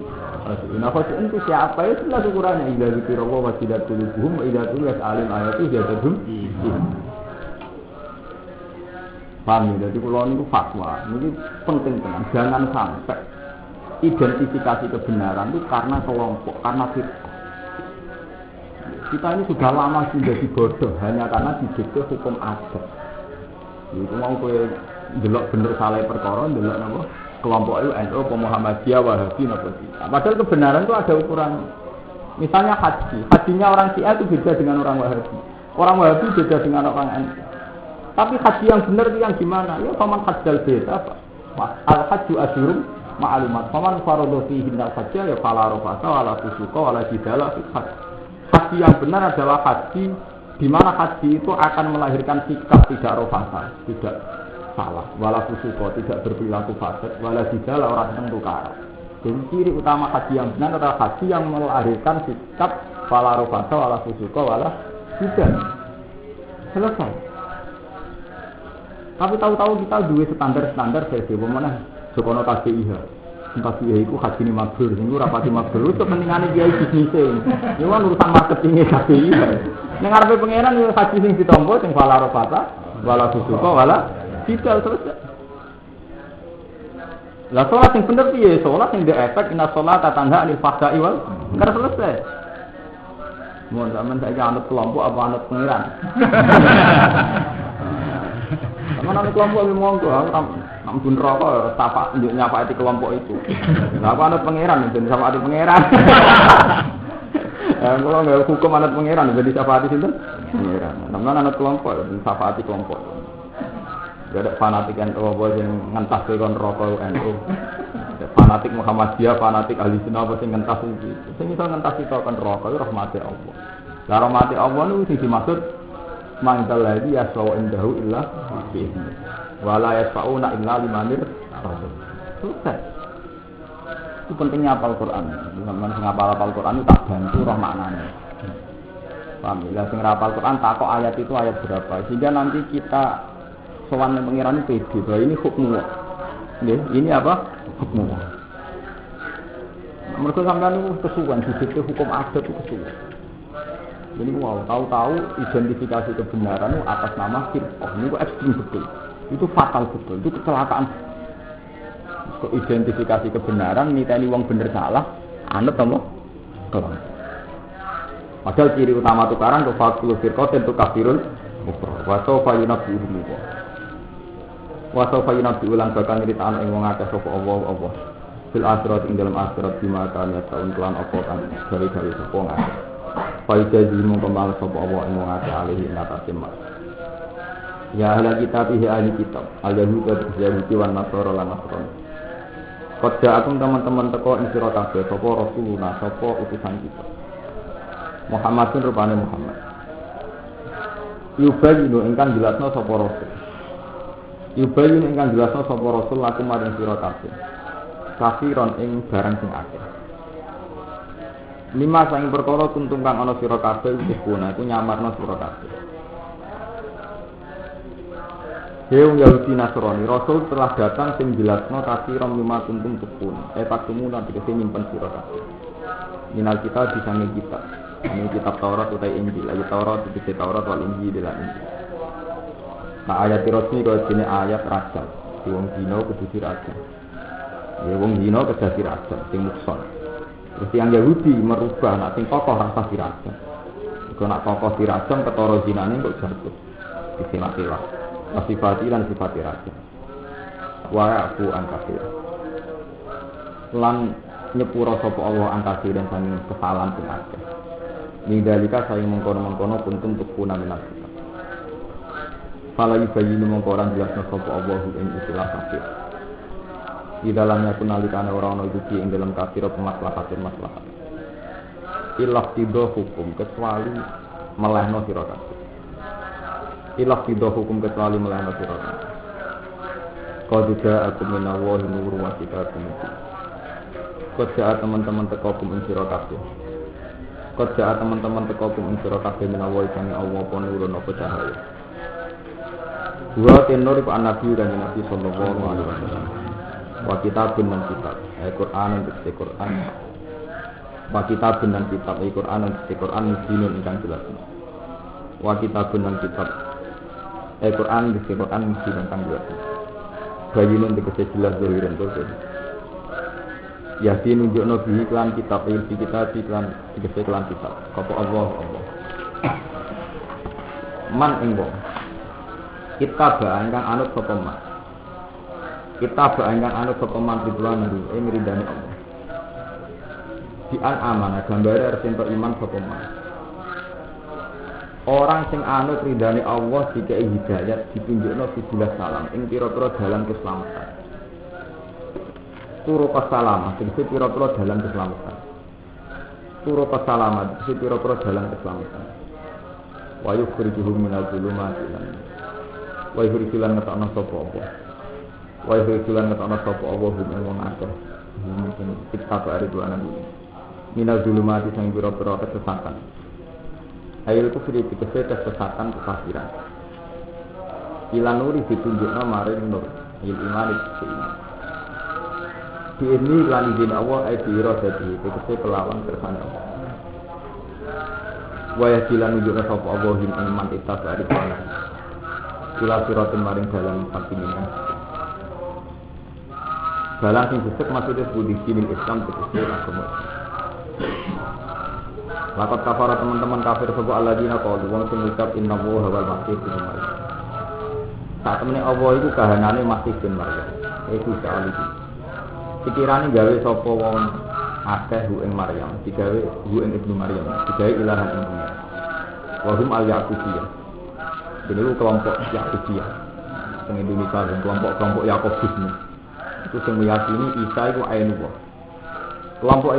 nafas itu siapa itu lah ukurannya idza dzikra wa wajilat qulubuhum wa idza tuliyat alim ayatu zadadhum. Paham ya? Jadi kula niku fatwa, ini penting tenan. Jangan sampai identifikasi kebenaran itu karena kelompok, karena firqah. Kita ini sudah lama menjadi bodoh hanya karena didikte hukum adat. Itu mau kowe delok bener salah perkara, delok napa? Kelompok itu NU, Muhammadiyah, Wahabi, padahal kebenaran itu ada ukuran. Misalnya haji, hajinya orang Syiah itu beda dengan orang Wahabi. Orang Wahabi beda dengan orang NU. Tapi haji yang benar itu yang gimana? Ya faman hajjal bait apa? Al hajju asyurum ma'lumat. Faman faradha fihi al-hajja ya fala rafasa wala fusuqa wala jidala fil hajj. Haji yang benar adalah haji di mana haji itu akan melahirkan sikap tidak rafasa, tidak salah, wala fusuqa, tidak berperilaku fasik, wala jidala orang yang tukar. Jadi ciri utama haji yang benar adalah haji yang melahirkan sikap fala rafasa wala fusuqa wala jidala. Selesai. Tapi tahu-tahu kita dua standar versi mana Jokono KBIH. KBIH itu haji ini mabrur, ini rapati mabrur. Itu kepentingannya dia bisnisnya. Ini kan urusan marketingnya KBIH. Yang ngarepe pangeran itu haji sing ditompo sing wala rafata, wala fusuqa wala tidak selesai. Lah salat sing bener piye? Salat sing ndek efek inna sholata tanha anil fahsya'i wal munkar selesai. Mun sampean saiki anut kelompok apa anut pangeran? Mana nek kelompok iki monggo nak mbun rokok tapak nyapati kelompok itu. Lah apa anut pangeran ben syafaati pangeran. Kalau enggak hukum anut pangeran ben syafaati sinten? Pangeran. Sampeyan anut kelompok ben syafaati kelompok. Ya ada fanatik NU apa sing ngentas kon rokok NU. Fanatik Muhammadiyah, fanatik ahli sunnah apa sing ngentas iki. Sing iso ngentas itu kon rokok itu rahmate Allah. Lah rahmate Allah niku sing dimaksud mangkal lagi yasau indahu illa bi'izni wala yasfauna illa limanir selesai. Itu pentingnya hafal Quran. Zaman ngapal Quran itu tak bantu roh maknanya. Paham ya? Sing ngapal Quran takok ayat itu ayat berapa sehingga nanti kita sowan pengiran PD bahwa ini hukmullah. Nggih, ini apa? Hukmullah. Mergo sampeyan niku kesuwen didikte hukum adat itu kesuwen. Jadi wow, tahu-tahu identifikasi kebenaran itu atas nama firqah. Ini itu ekstrim betul. Itu fatal betul. Itu kecelakaan. Identifikasi kebenaran, niteni wong bener salah, anut apa? Kelompok. Padahal ciri utama tukaran itu fakul firqah tentu kafirun. Wasofa yunabi ulumullah. Wasofa yunabi ulang bakal nyeritaan ing wong akeh sapa Allah. Fil akhirat ing dalam akhirat bima kan ya taun kelan apa kan dari sapa ngakeh. Faida zimu kembali sopo Allah yang mengatakan alihi nata semak. Ya ahli kitab ahli kitab al Yahudi wan Nasara lan Nasrani. Kodja akum teman-teman teko ing sira kabeh sapa rasuluna sapa utusan kita. Muhammadun rupane Muhammad. Yubayinu ingkang jelasno sapa rasul. Yubayinu ingkang jelasno sapa rasul lakum maring sira kabeh. Kafiron ing barang sing akeh. Lima saing perkara kuntung kang ana sira kabeh ukuna iku nyamarno sira kabeh. Deung Yahudi Nasrani, Rasul telah datang sing jelasno kafiron lima kuntung tukun. Taktumu nanti kese nyimpen sira kabeh. Minal kita disange kita. Ini kitab Taurat utai Injil, ayat Taurat itu Taurat wal Injil dan Injil. Nah ayat Tirosmi kalau jenis ayat raja, di wong dino kedudi raja, di wong dino kedudi raja, sing mukson. Terus yang Yahudi merubah, nak sing tokoh rasa diraja. Kalau nak tokoh dirajam ketoro jinane kok jatuh, disenatilah. Sifati dan sifati raja. Wa aku angkafir. Lan nyepuro sapa Allah angkafir dan sanging kesalahan sing akeh. Nidalika saya mengkono-mengkono kuntum tukuna minat kita. Fala yubayinu mengkoran jelasna sapa Allah ing istilah kafir. Di dalamnya kunalikane ora ana iku ing dalam kafir pemaslahatin maslahat. Ilah tido hukum kecuali melehno sira kabeh. Ilah tido hukum kecuali melehno sira kabeh. Qad ja'akum minallahi nurun wa kitabun mubin. Qad ja'a teman-teman teko kum ing sira kabeh. Kerja teman-teman teko kum sira kabeh menawa isane Allah apa nurun apa cahaya. Wa tenor iku nabi dan nabi sallallahu alaihi wasallam. Wa kitabun dan kitab, Al-Qur'an dan Al-Qur'an. Wa kitabun dan kitab, Al-Qur'an dan Al-Qur'an dinun ingkang jelas. Wa kitabun dan kitab, Al-Qur'an dan Al-Qur'an dinun ingkang jelas. Bayinun tegese jelas zahiran terus. Yasin nunjukno bihi iklan kitab ilmu kita iklan tegese iklan kitab apa Allah man ing wong kita ba ingkang anut sapa man kita ba ingkang anut sapa man ridwan ing ridane Allah di an amanah gambare arep iman sapa man orang sing anut ridane Allah dikai hidayat ditunjukno sibulah salam ing pira-pira dalan keselamatan. Turu pasalamat, jadi pira-pira dalam keselamatan. Turu pasalamat, jadi pira-pira dalam keselamatan. Wa yukhrijuhum minal zulumati lan. Wa yukhrijulan ngetokno sapa Allah. Wa yukhrijulan ngetokno sapa Allah ing wong akeh. Mungkin kita bari tuanan iki. Minal zulumati sing pira-pira kesesatan. Ayat kufri dikese kesesatan kekafiran. Ilan nuri ditunjukna maring nur, il iman itu iman. Di ini lan izin Allah ay diiradati tegese kelawan kersane Allah. Wa yajilan nunjukna sapa Allah him iman itas ari kana. Ila siratin maring dalan patingina. Dalan sing disebut maksudnya budi dinil Islam tegese agama. Lakat kafara teman-teman kafir sapa alladzina qalu wong sing ngucap innallaha wal masih bin Maryam. Sak temene Allah iku kahanane Masih bin Maryam. Iku sekali. Pikirane gawe sapa wong akeh hu ing Maryam, digawe hu ing Ibnu Maryam, digawe ilahan ing dunya. Wa hum al-Yaqubiyah. Dene kelompok Yaqubiyah. Sing Indonesia dan kelompok Yakobus itu sing meyakini Isa iku ainullah. Kelompok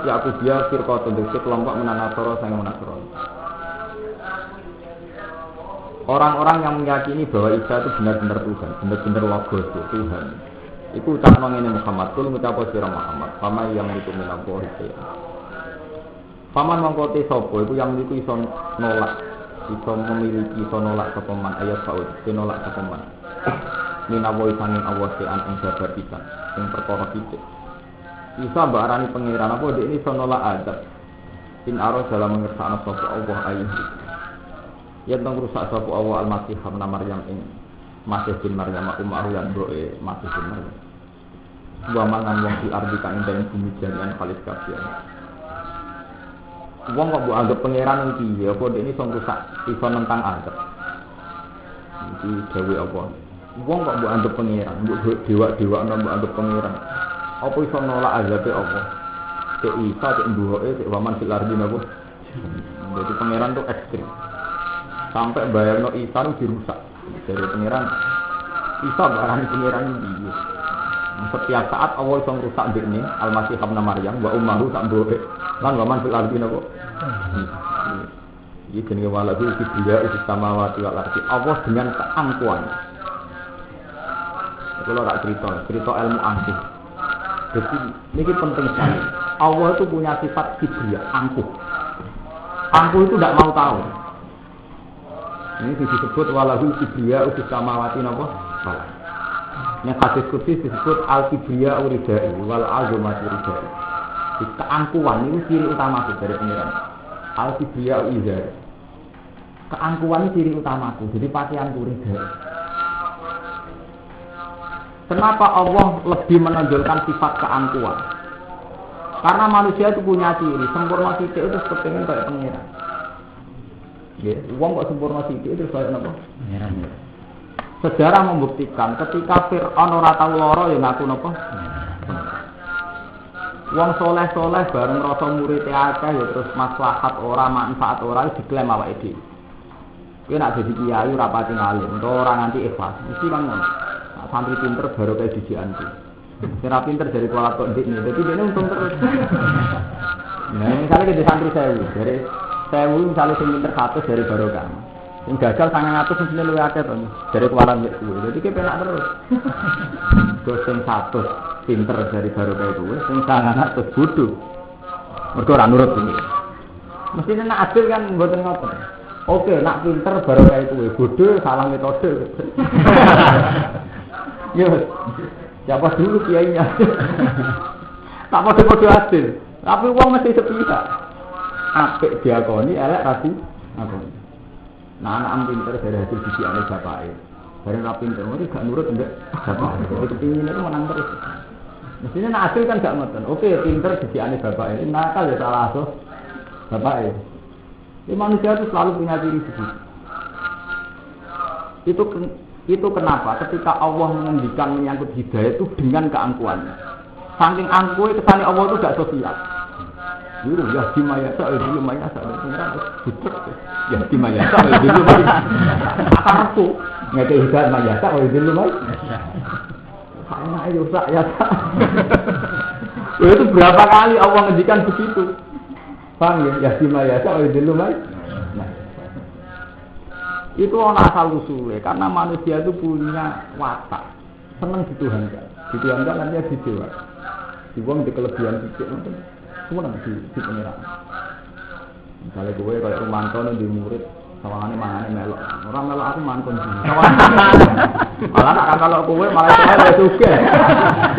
Yakubiyah firqatun dene kelompok Nasara sang Nasrani. Orang-orang yang meyakini bahwa Isa itu benar-benar Tuhan, benar-benar logos Tuhan. Iku ucapno ngene Muhammad, kul ngucap sira Muhammad, pama yang itu minallahi ta'ala. Paman mangkote sapa iku yang iku iso nolak, iso memiliki iso nolak sapa man ayat saud, nolak sapa man. Minallahi sanging Allah sean ing sabar pisan, sing perkara sithik. Isa mbak arani pangeran apa dhek iso nolak azab. In aro dalam mengersakno sapa Allah ayat. Yen tong rusak sapa Allah al-Masih ibn Maryam ing Masih bin Maryam umaru lan doe Masih bin Maryam. Wa mangan wong di ardi kang ing bumi jarian khalis kafian. Wong kok mbok anggap pangeran iki ya apa dekne iso rusak iso nentang azab. Iki dewe apa? Wong kok mbok anggap pangeran, mbok dewa-dewa mbok anggap pangeran. Apa iso nolak azabe apa? Cek Isa cek nduwoke cek waman fil ardi napa? Jadi pangeran tuh ekstrim. Sampai bayangno Isa itu dirusak. Dari pangeran Isa barang pangeran iki. Setiap saat Allah iso ngrusak dikne Al-Masih Ibnu Maryam wa ummuhu sak mboke. Lan wa man fil ardi napa? Iki jenenge walahu kibriya utus samawati wal ardi. Allah dengan keangkuhan. Kalau tak cerita ilmu angkuh. Jadi ini penting sekali. Allah itu punya sifat kibriya, angkuh. Angkuh itu tidak mau tahu. Ini disebut walahu kibriya utus samawati napa? Yang hadis kudsi disebut al-kibriya uridai wal azumati uridai. Keangkuhan itu ciri utama dari pengiran. Al-kibriya uridai. Keangkuhan itu ciri utamaku. Jadi pakaianku uridai. Kenapa Allah lebih menonjolkan sifat keangkuhan? Karena manusia itu punya ciri sempurna sithik itu kepengin kayak pengiran. Nggih, wong kok sempurna sithik itu kayak napa? Pengiran. Sejarah membuktikan ketika Fir'aun ora tau lara ya ngaku napa? Wong soleh-soleh bareng rasa murid akeh ya terus maslahat ora manfaat ora diklaim awake dhewe. Kowe nek dadi kiai ora pati ngalim, utawa ora nganti ikhlas, mesti kan ngono. Nek santri pinter baru kaya dijikanku. Sira pinter dari kuala kok ndikne, dadi dene untung terus. Nah, misalnya ke santri 1000, dari 1000 misalnya sing pinter 100 dari barokah. Yang gagal 900 mesti luwih akeh to. Dari kualan mek kuwi. Dadi ki penak terus. Sing 100 pinter dari barokah kuwi, sing 900 bodho. Mergo ora nurut iki. Mesti nek adil kan mboten ngoten. Oke, nak pinter barokah kuwi, bodho salah metode. Yo. Siapa dulu kiainya? Tak padha-padha adil. Tapi wong mesti sepihak. Apik diakoni, elek ragu ngakoni. Nah, anak pinter dari hasil didikannya bapaknya. Bareng ra pinter, mesti gak nurut mbek bapaknya. Jadi kepingin itu menang terus. Mestinya nak hasil kan gak ngoten. Oke, pinter didikane bapaknya. Nakal ya salah asuh bapaknya. Ini manusia itu selalu punya ciri seperti itu kenapa ketika Allah mengendikan menyangkut hidayah itu dengan keangkuhannya. Saking angkuhe kesane Allah itu gak sosial. Dulu ya dimayasa, dulu mayasa, pengiran butek. Ya dimayasa, dulu mayasa. Akarku ngeke hidayah mayasa, dulu mayasa. Saya ayo ya. Itu berapa kali Allah mengendikan begitu? Paham ya? Ya dimayasa, dulu mayasa. Itu orang asal usulnya karena manusia itu punya watak senang dituhankan nanti dia didewa dibuang di kelebihan sedikit semua di pengiran. Misalnya gue kayak Rumanto di murid sawangannya mangane melok orang melok aku mangkon sini malah nak kalau gue malah saya juga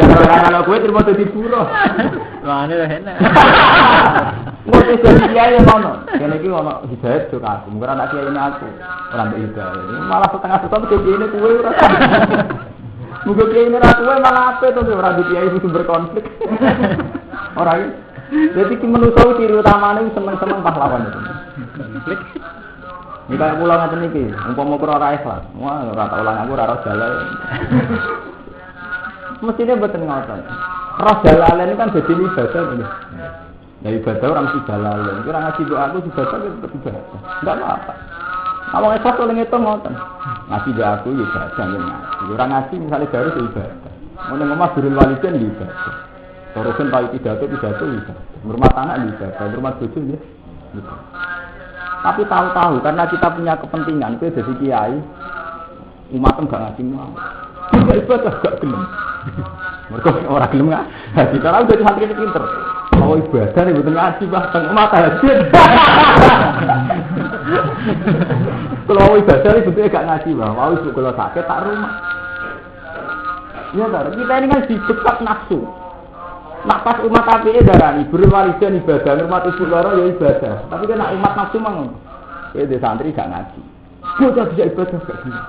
jangan kalau gue terima jadi buruh mangane lah enak mesti jadi kiai ngono kene iki ono hidayah yo aku mungkin anak kiai aku ora mbek hidayah malah setengah-setengah kok kiai kuwe ora muga kiai ora kuwe malah ape to ora di kiai sumber konflik ora iki dadi ki manusa ciri utamane seneng-seneng pahlawan itu konflik iki kaya kula ngaten iki umpama kira ora ikhlas wah ora tak ulang aku ora ora jalan mestine mboten ngoten roh jalalan kan dadi ibadah lho. Ya ibadah orang mesti jalalan. Kira ngaji doa aku ibadah tetep ibadah. Enggak apa-apa. Kalau ikhlas oleh ngitung ngoten. Ngaji doa aku ya ibadah ya ngaji. Orang ngaji misalnya baru ya ibadah. Mun ngomong birrul walidain ya ibadah. Terusin paling pidato ibadah. Rumah tanah ibadah, rumah bojo ya. Tapi tahu-tahu karena kita punya kepentingan, kita jadi kiai umat enggak ngaji mau. Tidak ibadah gak gelem. Mergo ora gelem enggak. Dadi cara udah santri pinter. Mau ibadah nih betul ngaji bahkan mata hajat. Kalau mau ibadah nih betul gak ngaji bah. Mau ibu kalau sakit tak rumah. Ya kan kita ini kan dibekat nafsu. Nak pas umat api darani berwalidan ibadah, umat ibu loro ya ibadah. Tapi kan nak umat nafsu mang. Kowe santri gak ngaji. Bocah bisa ibadah gak gini.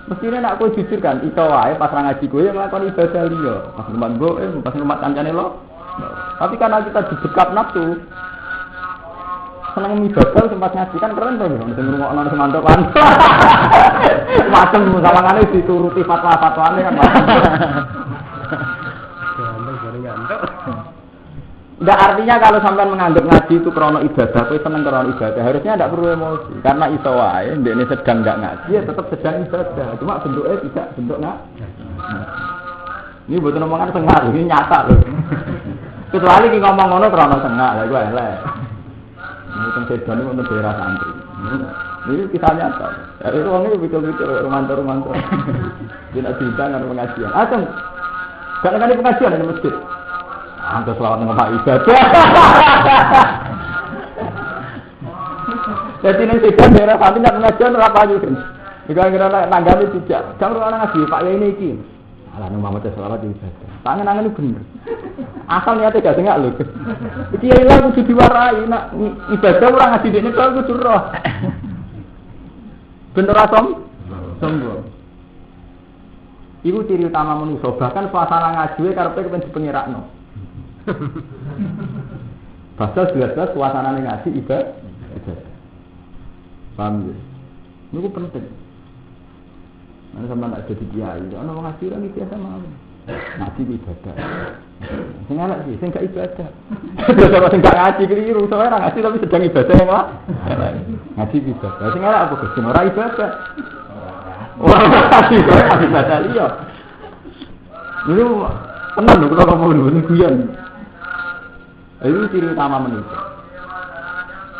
Mestinya nak kowe jujur kan, itu wae pas ra ngaji kowe nglakoni ibadah liya. Pas umat mbok, pas umat kancane lo. Tapi karena kita dibekat nafsu senang ibadah sempat ngaji kan keren tuh bisa ngrungokno sing mantokan macam sawangane dituruti fatwa-fatwane kan Enggak artinya kalau sampean menganggap ngaji itu krono ibadah, kowe seneng krono ibadah, harusnya enggak perlu emosi karena iso wae ndekne sedang enggak ngaji ya tetap sedang ibadah, cuma bentuknya tidak bentuk ngaji. Ini betul omongan tengah, ini nyata loh. Kecuali ki ngomong ngono krana tengah, lha iku elek. Ini teng sedan iki untuk daerah santri. Ini kisah nyata. Dari wong iki betul-betul romanto-romanto. Tidak cerita nang pengajian. Asem. Gak ada pengajian di masjid. Anggo selawat ngomong ibadah. Jadi ning sedan daerah santri nak pengajian ora payu. Kira-kira tanggane tidak. Jam ora ngaji Pak Yai ini iki. Alah nang Muhammad selawat ibadah. Tangan-tangan itu bener. Asal niate gak sengak lho. Iki ya ilang kudu diwarai nak ibadah ora ngaji dekne kok kudu roh. Ben ora sombong. Iku ciri utama manusa, bahkan suasana ngaji karepe kepen dipengerakno. Pasal jelas-jelas suasana ngaji ibadah. Paham ya? Niku penting. Ana sampeyan nak dadi kiai, ana wong ngaji ra biasa mawon. Ngaji ibadah. Sing elek sih, sing gak ibadah. Terus sing gak ngaji keliru, soalnya ngaji tapi sedang ibadah yang lah. Ngaji ibadah. Sing elek apa Gus? Ora ibadah. Ora ngaji, ora ibadah liya. Ini tenan lho kalau ngomong ngene guyon. Itu ciri utama manusia.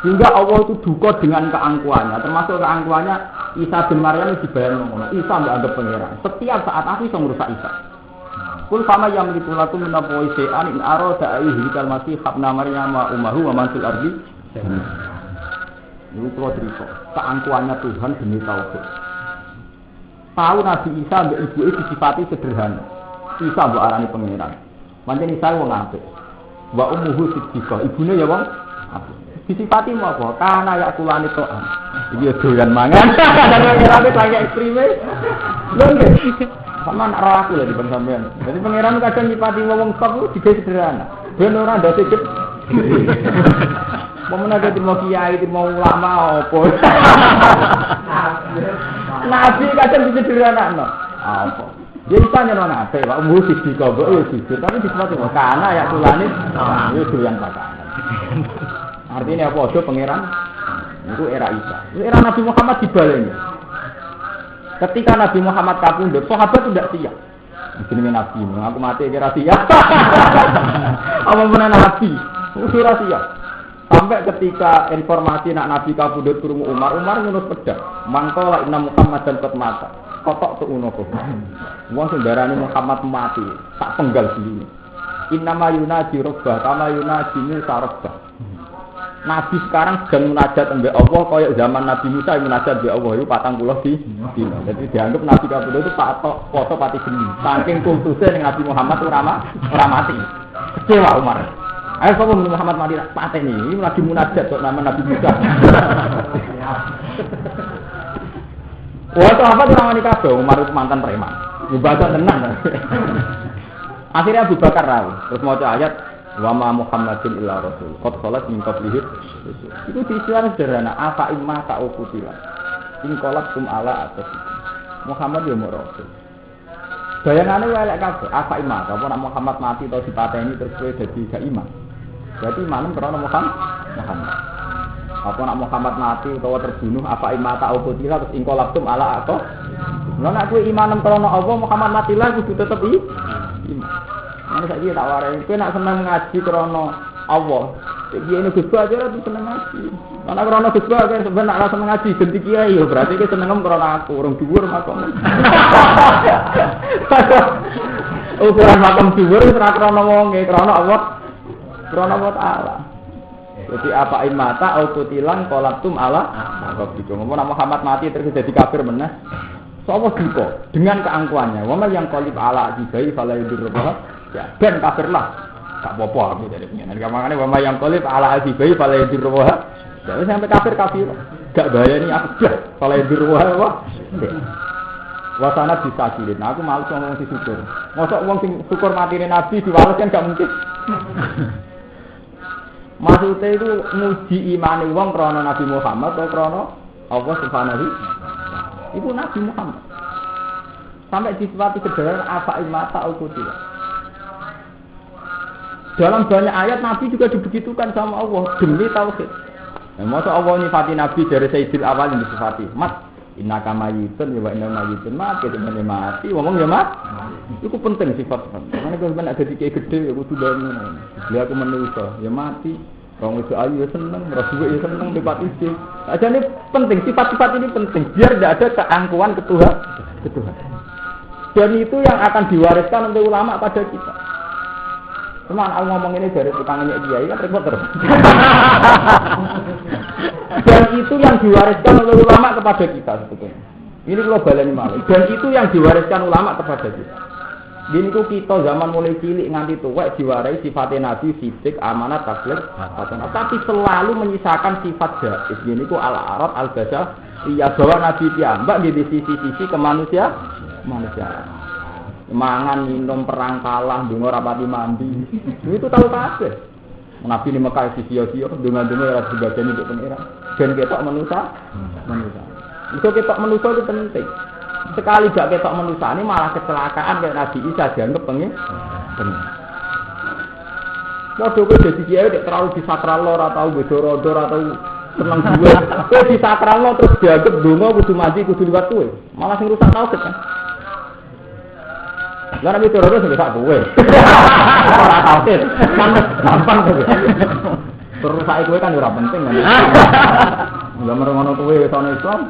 Sehingga Allah itu duka dengan keangkuhannya, termasuk keangkuhannya Isa bin Maryam dibayang ngono. Isa nggak ada pangeran. Setiap saat aku bisa merusak Isa. Kul sama yang ditulaku menapoi se'an in arada aihi kalmasi habna Maryam wa umahu wa mansul ardi. Ini kalau cerita keangkuhannya Tuhan demi tauhid. Tahu Nabi Isa mbek ibuke disifati sederhana. Isa mbok arani pangeran. Pancen Isa wong apik. Wa ummuhu siddiqah. Ibune ya wong apik. Disifati mau apa? Karena ya kulane to'an. Iki doyan mangan. Pangeran iki lagi ekstreme. Lho nggih. Sama nak roh aku lah di sampean. Jadi pangeran kadang nyipati wong top digawe sederhana. Ben ora ndak sikit. Momen ada terima kiai, terima ulama apa. Nabi kadang disederhanakno. Apa? Dia bisa nyono nate, Pak musik di kobok yo siji, tapi disebut karena ya tulane yo doyan pakanan. Artinya apa? Ojo pangeran. Itu era Isa. Era Nabi Muhammad dibaleni. Ketika Nabi Muhammad kapundhut, sahabat tidak siap. Jenenge Nabi, aku mati kira siap. Apa menan Nabi? Ora siap. Sampai ketika informasi nak Nabi kapundhut krungu Umar ngunus pedang. Mangkola inna Muhammadan qad mata. Kotok tu uno kok. Wong sing darani Muhammad mati, tak penggal dulu. Inna ma yunaji rabbah, kama yunaji Musa rabbah. Nabi sekarang sedang munajat mbek Allah kaya zaman Nabi Musa munajat mbek Allah itu 40 dina. Jadi dianggap Nabi kapundhut itu patok foto pati geni. Saking kultusnya ning Nabi Muhammad ora mati. Kecewa Umar. Ayo sapa Muhammad mati pateni. Ini lagi munajat kok nama Nabi Musa. Wah, apa orang wanita kabeh Umar itu mantan preman. Ibadah tenang. Akhirnya Abu Bakar rawi, terus maca ayat wa ma Muhammadin illa rasul. Qad shalat min qablihi. Itu istilah sederhana, afa imma ta'ukutila. In qalabtum ala atas. Muhammad ya rasul. Bayangane wae lek kabeh, afa imma, apa nak Muhammad mati atau dipateni terus kowe dadi gak iman. Berarti iman karena Muhammad. Apa nak Muhammad mati utawa terbunuh apa imma ta'ukutila terus in qalabtum ala atas. Lha nek kowe iman karena Allah Muhammad matilah kudu tetep iman. Ana saiki tak warai, kowe nak seneng ngaji krana Allah. Iki ini Gus aja ora seneng ngaji. Ana krana Gus kowe sampeyan nak seneng ngaji ganti kiai ya berarti kowe seneng krana aku, urung dhuwur makom. Ukuran makom dhuwur ora krana wonge, krana Allah. Krana Allah Taala. Jadi apa imata au kutilang qolatum ala rabbikum. Ngomong Muhammad mati terus jadi kafir meneh. Sapa duka dengan keangkuhannya. Wa man yang qalib ala jibai fala yudur. Ya, ben kafirlah. Tak apa-apa aku jadi pengen. Makane wa yang qalib ala jibai fala yudur. Ya wis sampai kafir. Gak bayani aku blas. Fala yudur wa. Wasana disakilin. Aku malu ngomong si syukur. Mosok wong sing syukur matine nabi diwales kan gak mungkin. Maksudnya itu muji imane wong krana Nabi Muhammad atau krana Allah Subhanahu itu Nabi Muhammad. Sampai disifati sederhana apa imata al-qutila. Dalam banyak ayat Nabi juga dibegitukan sama Allah demi tauhid. Nah, masa Allah nyifati Nabi dari Sayyidil Awal yang disifati. Mat, Inna kamayitun ya wa inna mayitun mati temene mati ngomong ya mat. Iku penting sifat. Karena kalau ada tiga gede ya kudu bangun. Dia aku manusa ya mati. Wong itu ayu ya seneng, ora duwe ya seneng depat isi. Ajane penting sifat-sifat ini penting biar tidak ada keangkuhan ketuhan. Dan itu yang akan diwariskan oleh ulama pada kita. Cuman aku ngomong ini dari tukangnya kiai kan repot terus. Dan itu yang diwariskan oleh ulama kepada kita sebetulnya. Ini kalau baleni malih. Dan itu yang diwariskan ulama kepada kita. Dini ku kita zaman mulai cilik nganti tuwek diwarai sifatnya nabi, sidik, amanat, taslik, tapi selalu menyisakan sifat jaiz. Dini ku al-arad, al-basah, iya bahwa nabi piyambak di sisi-sisi kemanusiaan. Mangan, minum, perang kalah, dungo rapati mandi. Itu tahu kabeh. Nabi di Mekah sisi-sisi, dungo-dungo ya sebagian untuk pengira. Dan ketok manusia. Itu ketok manusia itu penting. Sekali gak ketok manusia ini malah kecelakaan kayak Nabi Isa dianggap pengen. Waduh kowe dadi kiai terlalu disakral lor atau bedor-dor atau seneng duwe. Kowe disakral lor terus dianggap donga kudu mandi kudu liwat kowe. Malah sing rusak tauhid kan. Lah nek bedor-dor sing sak kowe. Ora tauhid. Kan gampang kowe. Terus saiki kowe kan ora penting kan. Lah merengono kowe sono Islam.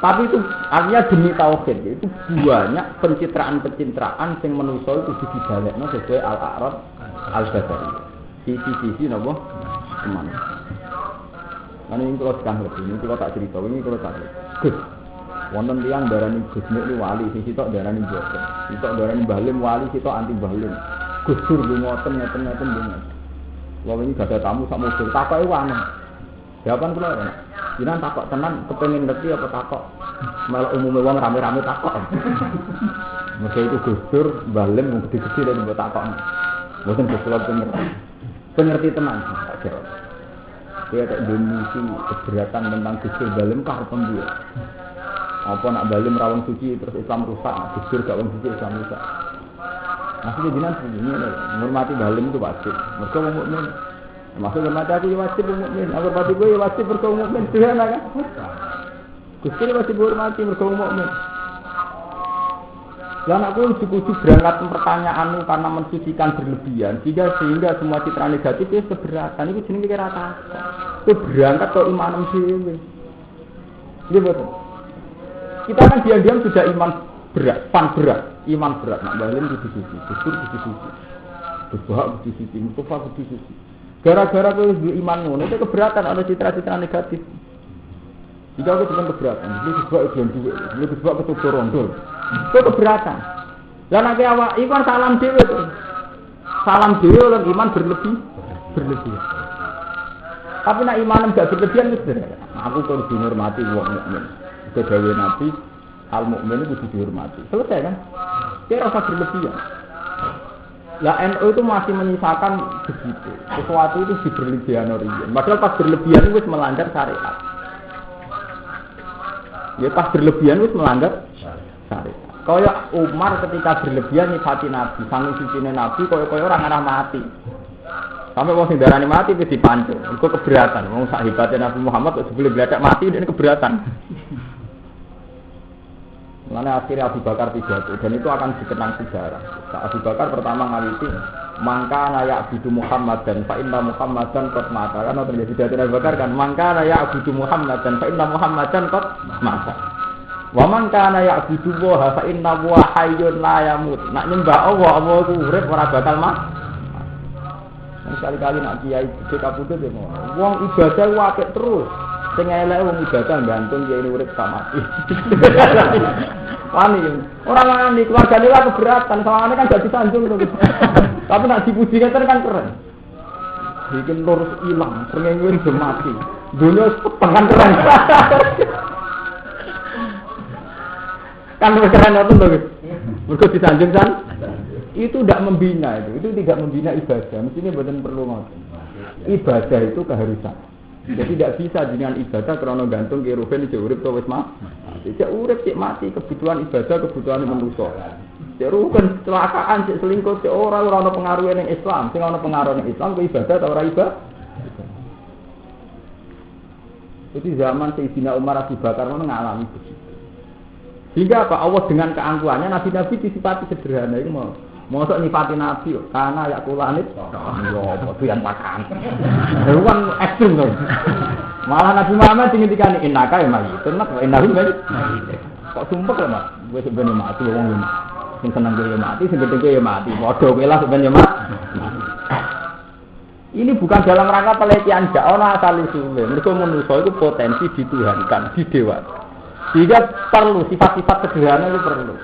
Tapi itu artinya demi tauhid itu banyak pencitraan yang manusia itu dibalekno sesuai al-a'rad al-basari. Sisi-sisi napa kemana. Lan ini kalau sekarang lebih ini kalau tak cerita ini kalau tak Gus. Wonten tiyang darani Gus nek wali sisi tok darani boten. Sitok darani Balim wali sitok anti Balim. Gus Dur ngoten ngeten dengan. Lalu ini gak ada tamu sak mobil takoke wae. Jawaban kula ya. Jinan takok tenan kepengin ngerti apa takok malah umume wong rame-rame takok. Mergo itu Gus Dur, Balim wong gede-gede dan mbok takok. Mboten Gus kula pengerti tenan tak jawab. Dia tak demisi keberatan tentang Gus Dur Balim karo pembiye. Apa nak Balim rawon suci terus Islam rusak, Gus Dur gak wong suci Islam rusak. Maksudnya jinan begini menghormati Balim itu wajib. Mergo wong mukmin maksud hormati aku ya wajib mukmin, aku hormati gue ya wajib berkaum mukmin, sederhana kan? Gusti wajib hormati berkaum mukmin. Lah aku ujuk-ujuk berangkat pertanyaanmu karena mensucikan berlebihan, sehingga semua citra negatif itu keberatan. Itu jenenge kira kata. Itu berangkat ke imanem dhewe. Iya betul. Kita kan diam-diam sudah iman berat, iman berat. Nak Balim kudu suci, Gustur kudu suci, Gusbahak kudu suci, Mustafa kudu suci. Gara-gara kowe iman ngono itu keberatan ada citra-citra negatif. Jika aku cuma keberatan, itu sebab ibon duit, itu sebab ketutur rondol. Itu keberatan. Dan nanti awak iman salam dewe tuh. Salam dewe oleh iman berlebih. Tapi nak iman enggak berlebihan itu sederhana. Aku kudu dihormati wong mukmin. Dawuh Nabi, al mukmin itu kudu dihormati. Selesai kan? Kira rasa berlebihan. Lah NU itu masih menyisakan begitu. Sesuatu itu berlebihan origen. Padahal pas berlebihan itu melanggar syariat. Ya pas berlebihan itu melanggar syariat. Kaya Umar ketika berlebihan nyifati Nabi, saking sucine Nabi kaya orang arah mati. Sampai wong sing darani mati wis dipancung. Iku keberatan. Wong sak hebate Nabi Muhammad kok sebelum bledak mati dia keberatan. Karena akhirnya Abu Bakar pidato dan itu akan dikenang sejarah. Abu Bakar pertama ngawiti mangka nayak Abu Muhammad dan fa inna Muhammadan qad mata. Karena terjadi pidato Abu Bakar kan mangka nayak Abu Muhammad dan fa inna Muhammadan qad mata. Wa man kana ya'budu wa fa inna wa hayyun la yamut. Nak nyembah Allah ku urip ora bakal mati. Sekali-kali nak kiai gede kapundhut ya ngono. Wong ibadah ku apik terus. Sing elek wong ibadah gantung kiai urip sak mati. Wani. Ora wani keluargane lah keberatan, soalnya kan gak disanjung to. Tapi nak dipuji ngeten kan keren. Bikin lurus ilang, srengenge wis mati. Dunia pengen keren. Kan keren ngoten to, Gus. Mergo disanjung kan. Itu tidak membina itu tidak membina ibadah. Mestinya bukan perlu ngoten. Ibadah itu keharusan. Jadi tidak bisa dengan ibadah karena gantung ke ruhen cek urip to wis mati. Cek urip cek mati kebutuhan ibadah kebutuhan manusia. Cek ruhen kecelakaan cek selingkuh cek ora ana pengaruh ning Islam. Sing ana pengaruh ning Islam ke ibadah ta ora ibadah. Jadi zaman Sayyidina Umar Abu Bakar mengalami begitu. Sehingga apa? Allah dengan keangkuhannya nabi-nabi disifati sederhana itu mau mosok nyifati nabi karena ya kulanit yo itu yang makan. Itu kan ekstrim kan. Malah Nabi Muhammad ngendikane innaka ya mayit, tenan kok innahu mayit. Kok sumpek lho Mas, wis ben mati wong ngene. Sing seneng ya mati, sing gedhe ya mati. Padha kowe lah ben mati. Ini bukan dalam rangka pelecehan, gak ono asal usule. Mergo manusa itu potensi dituhankan, didewa. Sehingga perlu sifat-sifat sederhana itu perlu.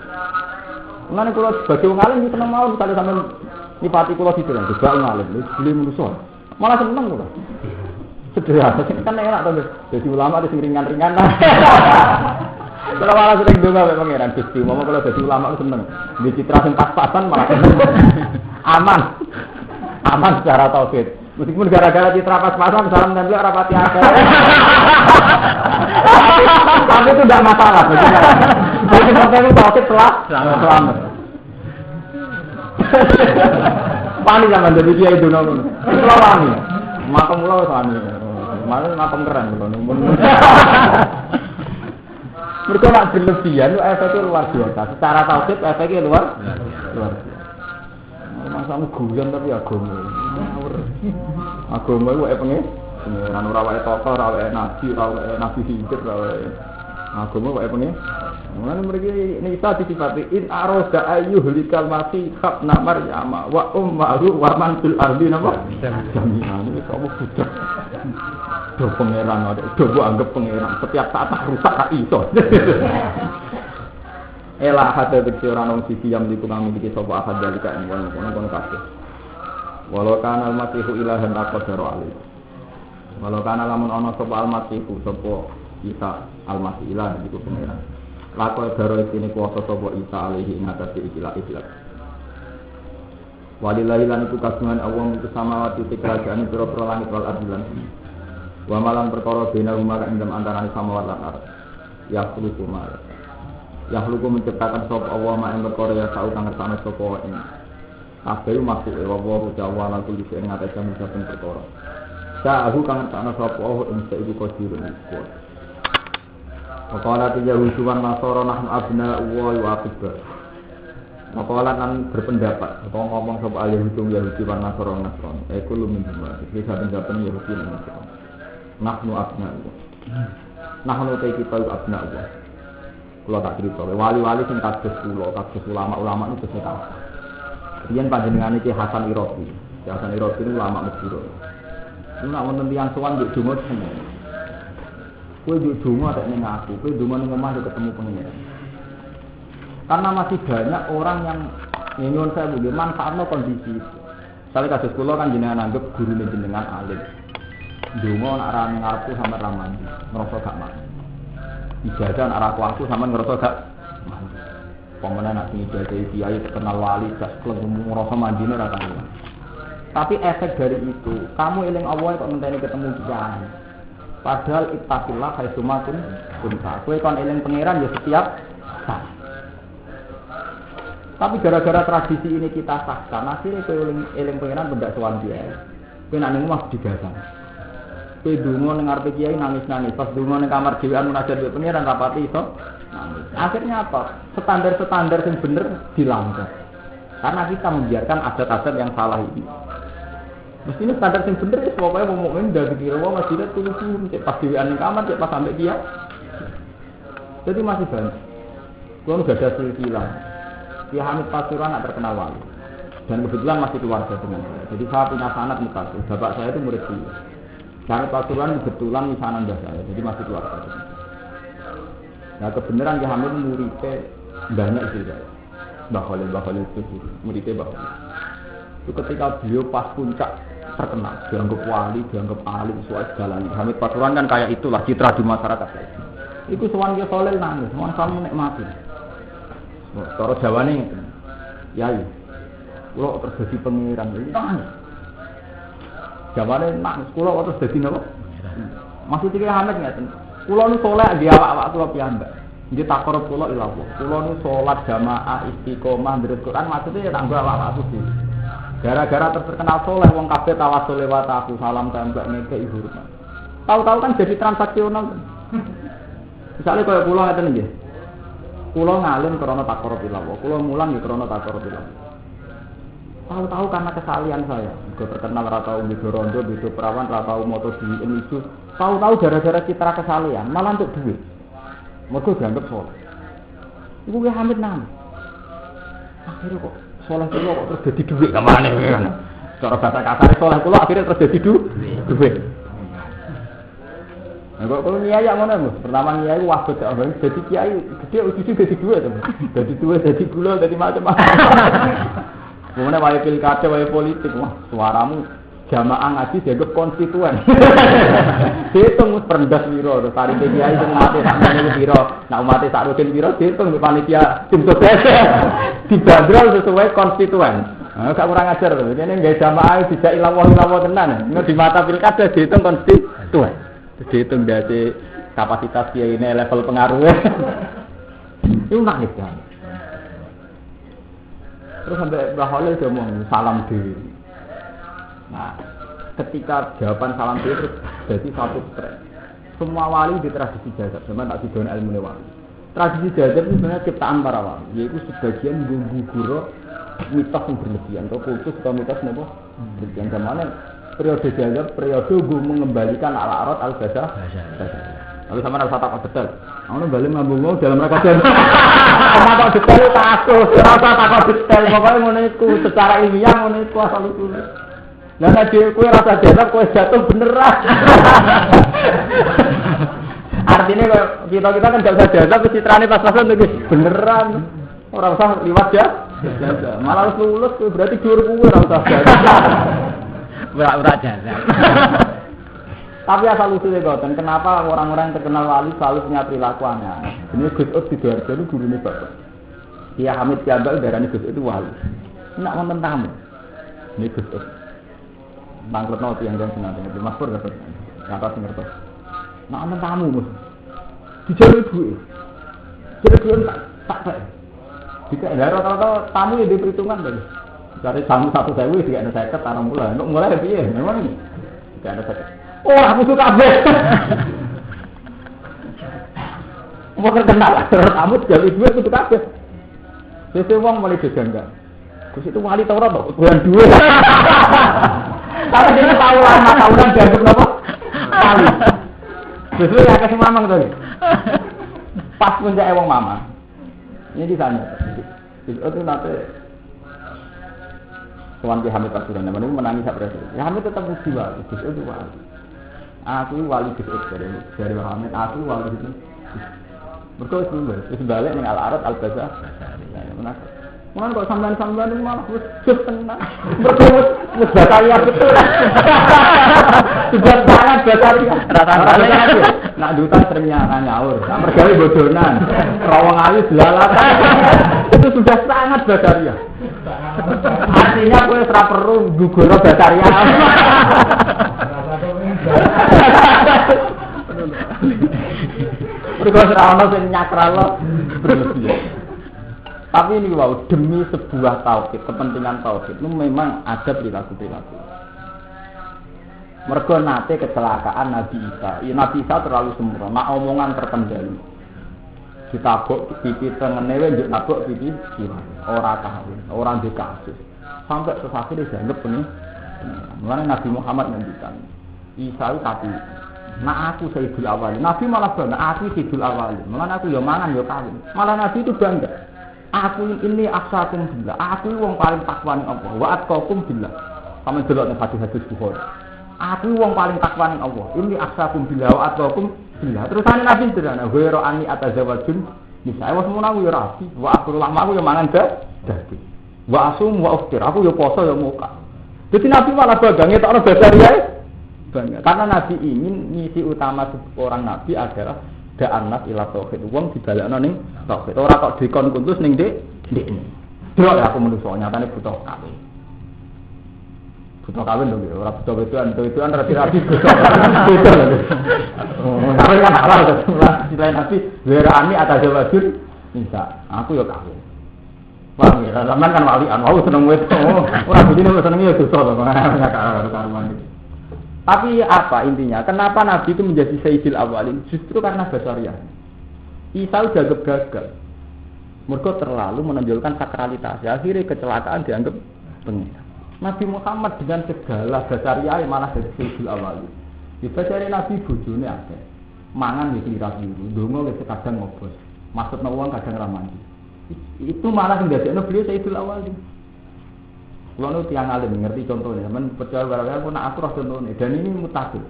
Mulane kula sebagai wong alim iki seneng mawon kali sampean nipati kula dideleng juga wong alim, beli manusa. Malah seneng kula. Sederhana kan enak to, dadi ulama sing ringan-ringan. Kalau malah sering donga mek pangeran Gusti, momo kalau dadi ulama seneng. Di citra sing pas-pasan malah seneng. Aman secara tauhid. Meskipun gara-gara citra pas-pasan salam dan beliau rapati akal. Tapi itu tidak masalah. Jadi sampai itu tauhid selamat. Panik sama jadi dia itu nongol. Selamat. Makam ulah sami. Malah makam keren lho. Mereka nak berlebihan itu efeknya luar biasa. Secara tauhid efeknya luar biasa. Masamu guyon tapi agama. Agama itu pengen ora wae tokoh, ora wae nabi hidup, ora wae. Agama wae pengen. Mulane mriki nisa disifati in arada ayyuhlikal masih khabna maryam wa ummuhu wa man fil ardi napa? Jami'an iki kok budak. Do pangeran ada, do anggap pangeran. Setiap saat tak rusak tak iso. Elah hati orang nong sisi yang dikunang memiliki sopo akad dari kain kono kabeh. Walau kana al-masihu ilahan aqdaru alih. Walau kana lamun ana sopo al-masihu sopo Isa al-masih ilah iku pangeran. Lako daro iki kuwasa sopo Isa alaihi ing atase ikilah. Walillahi lan iku kagungan Allah itu samawati kerajaan pira-pira langit wal ardi lan wa malan perkara bena rumah ing dalem antarané samawat lan ardh. Ya khuluqu ma ya khuluqu menciptakan sapa Allah ma ing perkara ya tau kang ngersane sapa ing kabeh makhluk Allah Jawa lan kuwi sing ngatas saben perkara. Sa'ahu kang ngersane sapa Allah ing saiku qadirun kuat. Maqala Yahudi wan Nasara nahnu abna'u wa akhibba. Maqala nan berpendapat atau ngomong sapa Yahudi wan Nasara Nasrani. Kulo minhum. Iki saben-saben Yahudi lan Nasrani. Nahnu abna'u. Nahnu kita abna'u. Kalau tak cerita, wali-wali sing kados kula, kados ulama-ulama itu terus tak. Kemudian panjenengan iki Hasan Irabi. Hasan Irabi itu ulama Mesir. Itu nak wonten tiyang sowan njuk donga seneng. Kowe njuk donga tak ning aku, kowe donga ning omah ketemu pengen. Karena masih banyak orang yang nyuwun saya butuh manfaatno kondisi. Misalnya kados kula kan jenengan anggap gurune jenengan alim. Donga nak ra ngarepku sampe ra mandi, ngrasa gak mandi. Ibadah arah aku sama ngerasa gak pemenang nak ibadah kiai terkenal wali gas kelemu ngerasa mandine ora tahu. Tapi efek dari itu kamu eling Allah kok ngenteni ketemu kiai. Padahal ittaqillah haitsuma kunta. Kowe kon eling pangeran ya setiap saat. Tapi gara-gara tradisi ini kita sahkan akhirnya kowe eling pangeran benda sowan kiai. Kowe nang omah digasan. Kowe donga ning ngarepe kiai nangis-nangis, pas donga ning kamar dhewean munajat karo pangeran rapati iso nangis. Akhirnya apa? Standar-standar yang bener dilanggar. Karena kita membiarkan adat-adat yang salah ini. Mestinya standar yang bener ya pokoknya wong mukmin ndak dikira wong masjid turu-turu cek pas dhewean ning kamar cek pas sampe kiai. Jadi masih banyak. Kulo gak ada silsilah. Ki Hamid Pasuruan tak terkenal wali. Dan kebetulan masih keluarga dengan saya. Jadi saya punya sanad mutasil. Bapak saya itu murid dia. Hamid Pasuruan kebetulan misanan mbah saya. Jadi masih keluarga. Nah kebenaran Ki Hamid muridnya banyak sih saya. Mbah Khalil itu muridnya Mbah Khalil. Itu ketika beliau pas puncak terkenal, dianggap wali, dianggap alim, soal segalanya. Hamid Pasuruan kan kayak itulah citra di masyarakat. Itu soal Ki Khalil nangis, soal kamu nikmati. Cara Jawane ngeten. Yai. Kula terus dadi pengiran iki nangis. Jawane nangis kula terus dadi napa? Maksud iki Hamid ngeten. Kula nu saleh di awak-awak kula piyambak. Nggih takorup kula ila Allah. Kula nu salat jamaah istiqomah ndherek Quran maksudnya ya tanggo awak-awak aku. Gara-gara terkenal saleh wong kabeh tawasul lewat aku salam tembak ngeke hormat. Tahu-tahu kan jadi transaksional. Misalnya kalau pulau ngeten nggih. Pulau ngalim krana takor bilawah, pulau mulang ya krana takor bilawah. Tahu-tahu karena kesalian saya, gue terkenal ratau bido rondo, bido perawan, ratau moto di itu. Tahu-tahu gara-gara citra kesalian, malah untuk duit. Mergo dianggap soleh. Iku ge Hamid nang. Akhirnya kok soleh kula kok terus dadi duit kemana kan. Cara bahasa kasar soleh kula akhirnya terus dadi duit. Nah, kok nyai yang mana mas? Pertama nyai wabet abang, jadi kiai gede ujungnya jadi duit, jadi duit, jadi gula, jadi macam-macam. Kemudian wajib pilkada, wajib politik, wah suaramu jamaah ngaji dianggap konstituen. Dihitung perendah biro, tari kiai itu mati tak menjadi biro, nak mati tak rutin biro, dihitung di panitia tim sukses, dibanderol sesuai konstituen. Gak kurang ajar, ini nggak jamaah tidak ilawah tenan, ini di mata pilkada dihitung konstituen. Dihitung dari kapasitas kiai ini level pengaruhnya. Itu nangis kan. Terus sampai Baholil dia ngomong salam diri. Nah, ketika jawaban salam diri terus jadi satu tren. Semua wali di tradisi jazab, sama tak sidon ilmu wali. Tradisi jazab itu sebenarnya ciptaan para wali. Yaitu sebagian gugur mitos yang berlebihan atau kultus atau mitos apa berlebihan. Zamane periode jazab, periode mengembalikan al-arad al-basah. Lalu sama rasa takut detail. Aku balik ngambung dalam rangka jazab. Takut detail takut, rasa takut detail. Pokoknya ngono iku secara ilmiah ngono iku asal usul. Lah nek kowe rasa jazab kowe jatuh beneran. Artinya kita kan gak usah jazab citrane pas-pasan tuh beneran. Ora usah liwat ya. Malah harus lulus berarti jur kowe ora usah jazab. Ora jazab. Tapi asal usulnya goten, kenapa orang-orang yang terkenal wali selalu punya perilaku aneh? Ini Gus Ud Sidoarjo itu gurunya bapak. Dia Hamid Jambal darahnya Gus Ud itu wali. Nak wonten tamu. Ini Gus Ud. Bangkrut nol yang jangan senang dengan Mas Pur dapat. Kata sing ngertos. Nak wonten tamu Mus. Dijaluk duit. Duit tak. Jika rata-rata tamu yang diperhitungkan tadi. Dari tamu 1.000 jika ada 50 tarung bulan. Untuk mulai piye? Memang ini. Jika ada 50. Oh, aku suka kabeh. Mau terkenal terus kamu jadi duit kudu kabeh. Sesuk wong mulai janggal. Gus itu wali ta ora to? Bulan duit. Kalau dia tahu lama tahunan dianggap napa? Wali. Sesuk ya kasih mamang to. Pas puncake wong mama. Ini di sana. Itu nanti Tuan Ki Hamid Pasuruan, namanya menangis sak presiden. Ya Hamid tetap muji wali, Gus itu wali. Aku wali Gus dari Hamid, aku wali itu. Mergo wis balik ning al-arad al-basah. Mun kok sampean-sampean itu malah wis tenang. Mergo wis Bataria betul. Sudah sangat Bataria. Rata-rata nak duta seringnya nyaur, nak mergawe bodonan, rawang ayu belalatan. Itu sudah sangat Bataria. Artinya kowe ora perlu gugur Bataria. Mergo ora ono sing nyakralo berlebihan. Tapi ini wow, demi sebuah tauhid, kepentingan tauhid itu memang ada perilaku-perilaku. Mergo nate kecelakaan Nabi Isa. Ya, Nabi Isa terlalu sempurna, omongan terkendali. Ditabuk pipi tengene wae njuk nabuk pipi kiwa. Ora kawin, ora ndek kasus. Sampai sesakhir dianggap ini. Mulane Nabi Muhammad ngendikan, Isa itu tapi nah aku Sayyidul Awalin. Nabi malah bangga, aku Sayyidul Awalin. Malah aku ya mangan ya kawin. Malah Nabi itu bangga. Aku ini aksakum billah. Aku wong paling takwa ning Allah. Wa atqakum billah. Sampe delok ning hadis-hadis Bukhari. Aku wong paling takwa ning Allah. Ini aksakum billah wa atqakum billah. Terusane Nabi sederhana, "Wa ani atazawajun." Bisa wis ngono aku ya rabi. Wa aku lama aku ya mangan dadi. Wa asum wa uftir. Aku ya poso ya muka. Jadi Nabi malah bangga ngetokno Bataria. Bangga. Karena Nabi ingin misi utama seorang nabi adalah da'anat ila tauhid. Wong dibalekno ning tauhid. Ora kok dikon kuntus ning ndekne. Delok ya aku menungso nyatane butuh kawin. Butuh kawin lho, ora butuh wedoan rapi-rapi butuh. Oh, kawin kan halal to. Selain Nabi, werani atas wajib bisa. Aku ya kawin. Wah, ya sampean kan walian, mau seneng wedo. Ora begini senenge ya dosa to. Karuan. Tapi apa intinya? Kenapa Nabi itu menjadi Sayyidil Awalin? Justru karena basariah. Isa udah gagal. Mergo terlalu menonjolkan sakralitas. Akhirnya kecelakaan dianggap pengira. Nabi Muhammad dengan segala basariah malah jadi Sayyidil Awalin. Di basariah Nabi bojone akeh. Mangan ya kira biru, donga wis kadang ngobos. Maksudna wong kadang ra mandi. Itu malah ndadekno beliau Sayyidul Awalin. Kulo nu tiyang alim ngerti contohnya, men percaya barang aku nak aku roh contohnya dan ini mutakhir.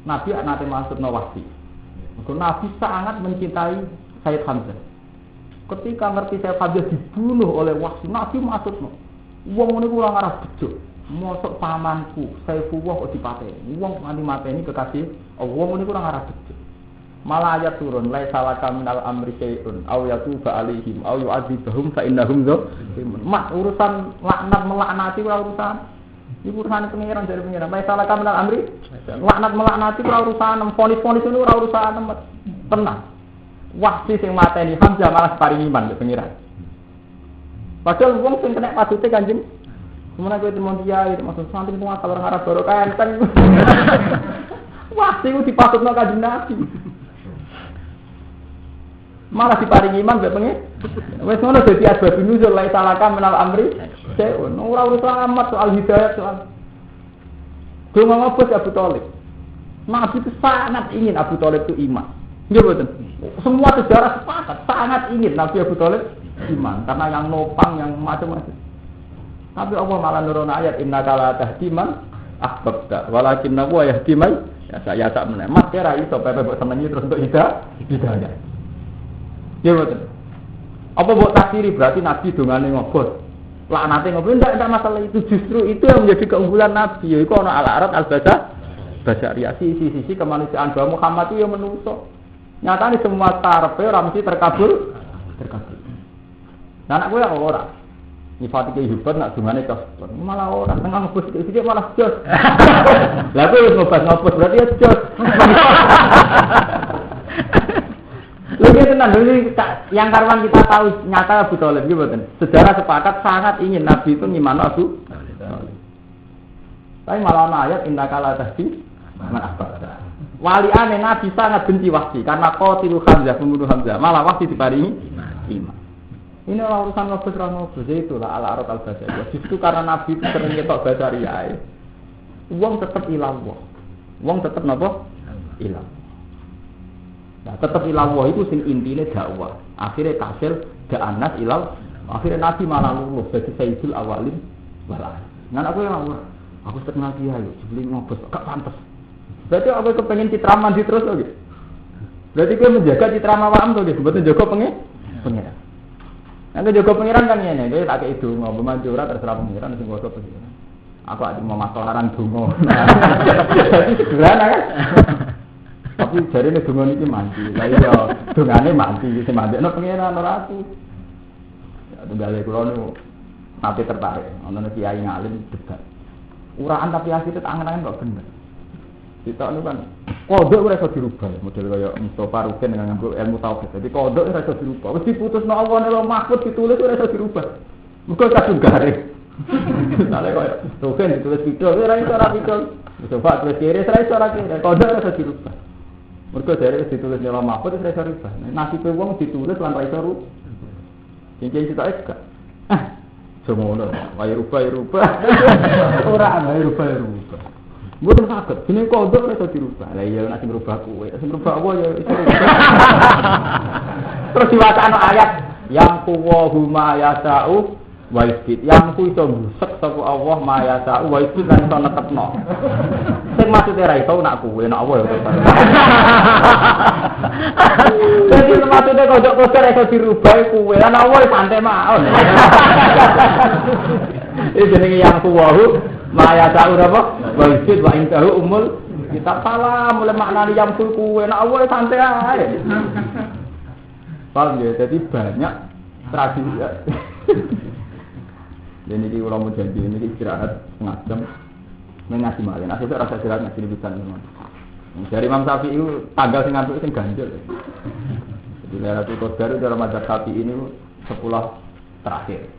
Nabi nate maksudna wahsi. Maka Nabi sangat mencintai Sayyid Hamzah. Ketika ngerti Sayyid Hamzah dibunuh oleh Wahsi, Nabi maksudna wong ngene ora ngarah bejo. Mosok pamanku Saifullah kok dipateni. Wong nganti mateni kekasih wong ngene ora ngarah bejo. Malah ayat turun la salaka minal amri syai'un aw yatuba alaihim aw yu'adzibahum fa innahum zalimun. Mak urusan laknat melaknati ora urusan. Iki urusan pengiran dari pengiran. La salaka minal amri laknat melaknati ora urusan, fonis-fonis itu ora urusan tenang. Wahsi sing mateni Hamzah malah paring iman ke pengiran. Padahal wong sing kena patute Kanjeng Semana kowe temon kiai maksud santri semua kalau ngarep barokah enten. Wahsi ku dipatutno Kanjeng Nabi. Malah diparingi iman mbek pengen. Wis ngono dadi asbab nuzul la salaka minal amri seun. Ora urusan amat soal hidayah soal. Donga ngobos Abu Thalib. Nabi itu sangat ingin Abu Thalib itu iman. Nggih mboten? Semua sejarah sepakat sangat ingin Nabi Abu Thalib iman karena yang nopang yang macam-macam. Tapi Allah malah nurun ayat innaka la tahdi man ahbabta walakinna huwa yahdi man ya tak meneh. Mas kira iso pepe mbok senengi terus untuk hidayah. Ya betul. Apa buat takdiri berarti Nabi dongane ngobos. Laknate ngobos ndak masalah itu, justru itu yang menjadi keunggulan Nabi. Yaiku ana al-arat al-basariyah sisi kemanusiaan bahwa Muhammad itu yang menungso. Nyatane semua karepe ora mesti terkabul. Nah anak kowe ora. Nyifati kehidupan nak dongane kos. Malah ora tengah ngobos sithik malah jos. Lah kowe wis ngobos berarti ya jos. Lebih tenang, yang karwan kita tahu nyata Abu Thalib gitu kan. Sejarah sepakat sangat ingin Nabi itu ngimano Abu Thalib. Tapi malah ayat innaka la tahdi man ahbabta. Waliane Nabi sangat benci Wahsi karena qatilu Hamzah pembunuh Hamzah. Malah Wahsi diparingi iman. Ini urusan ngobos itulah al-arat al-basariyah. Justru karena Nabi itu sering ketok basariyah. Wong tetep ilang wong. Wong tetep napa? Ilang. Nah, tetap ilawah itu sing intine dakwah. Akhirnya kasil da'anas ilaw. Akhirnya Nabi malah lulus jadi Sayyidul Awalin wal akhirin. Nah aku yang ngawur. Aku terkenal kiai, sebeli ngobos gak pantes. Berarti aku kepengen citra mandi terus lho gitu. Berarti kowe menjaga citra awakmu to gitu, mboten jaga pengiran. Nek jaga pengiran kan ngene, kowe tak kei donga, memanjur ora terserah pengiran sing jaga pengiran. Aku ade mau masalahan donga. Jadi sederhana kan. Tapi jarine donga niki mandi. Lah iya, dongane mandi sing mandekno pengiran ora aku. Ya tunggale kula niku nate tertarik, ana kiai ngalim debat. Uraan tapi asite angen-angen kok bener. Kita niku kan kodok ora iso dirubah, model kaya Mustafa Rukin dengan nganggo ilmu tauhid. Jadi kodok ora iso dirubah. Wis diputusno Allah nek mahfud ditulis ora iso dirubah. Muga kadung garing. Nale kaya Rukin ditulis video ora iso ora video. Mustafa tulis kiri ora iso ora kiri. Kodok ora iso dirubah. Mergo dari ditulis nyawa mahfud ora iso rubah. Nasibe wong ditulis lan ora iso rubah. Sing kita ek. Semono, wae rubah. Ora ana rubah. Mboten saged. Jenenge kodok ora iso dirubah. Lah iya nek sing rubah kuwe, sing rubah apa ya iso. Terus diwacana ayat yang kuwahu ma yasau wa isbit. Yang ku iso busek saka Allah ma yasau wa isbit lan iso netepno. Sing maksude ra iso nak kuwe, nak apa ya. Jadi maksude kodok-kodok iso dirubah kuwe, lan apa santai mawon. Iki jenenge yang kuwahu Maya tahu apa? Wajib wa intahu umul kita salah mulai maknani yang kuwe nak awal santai aja. Paham ya? Jadi banyak tradisi. Jadi ini kalau mau janji ini istirahat setengah jam mengasih malah. Nasi itu rasa istirahat ngasih libutan memang. Dari Imam Syafi'i itu tanggal sing ngantuk sing ganjil. Jadi Lailatul Qadar dalam mazhab Syafi'i ini 10 terakhir.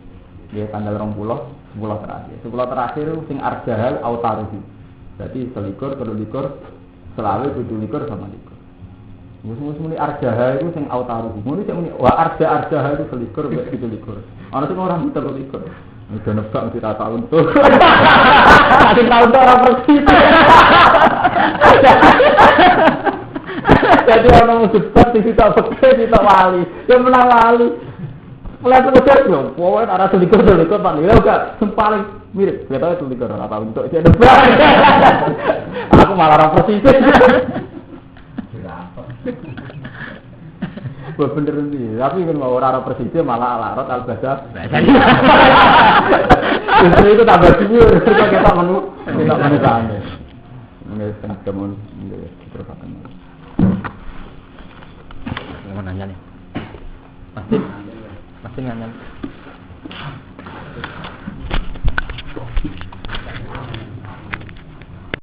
Dia tanggal 20 10 terakhir. 10 terakhir sing arjahal autaruhi. Jadi selikur, kelulikur, selawe, kudulikur sama likur. Muni arjaha itu sing autaruh. Muni sing muni wa arjaha itu selikur, kudulikur. Ana sing orang itu likur. Udah nebak mesti rata untuk. Sing tahu untuk orang persis. Jadi orang musibah di situ fakir, di situ wali. Yang menang wali. Mulai kemudian dong, pokoknya arah selikur Pak. Ya enggak, paling mirip. Kita itu selikur rata untuk. Dia nebak. Aku malah orang persis. Bener nih, tapi kan mau orang persisnya malah alarot al-basa. Justru itu tambah jujur, kita menu sana. Ini teman ini terpakai. Mau nanya nih, pasti nanya.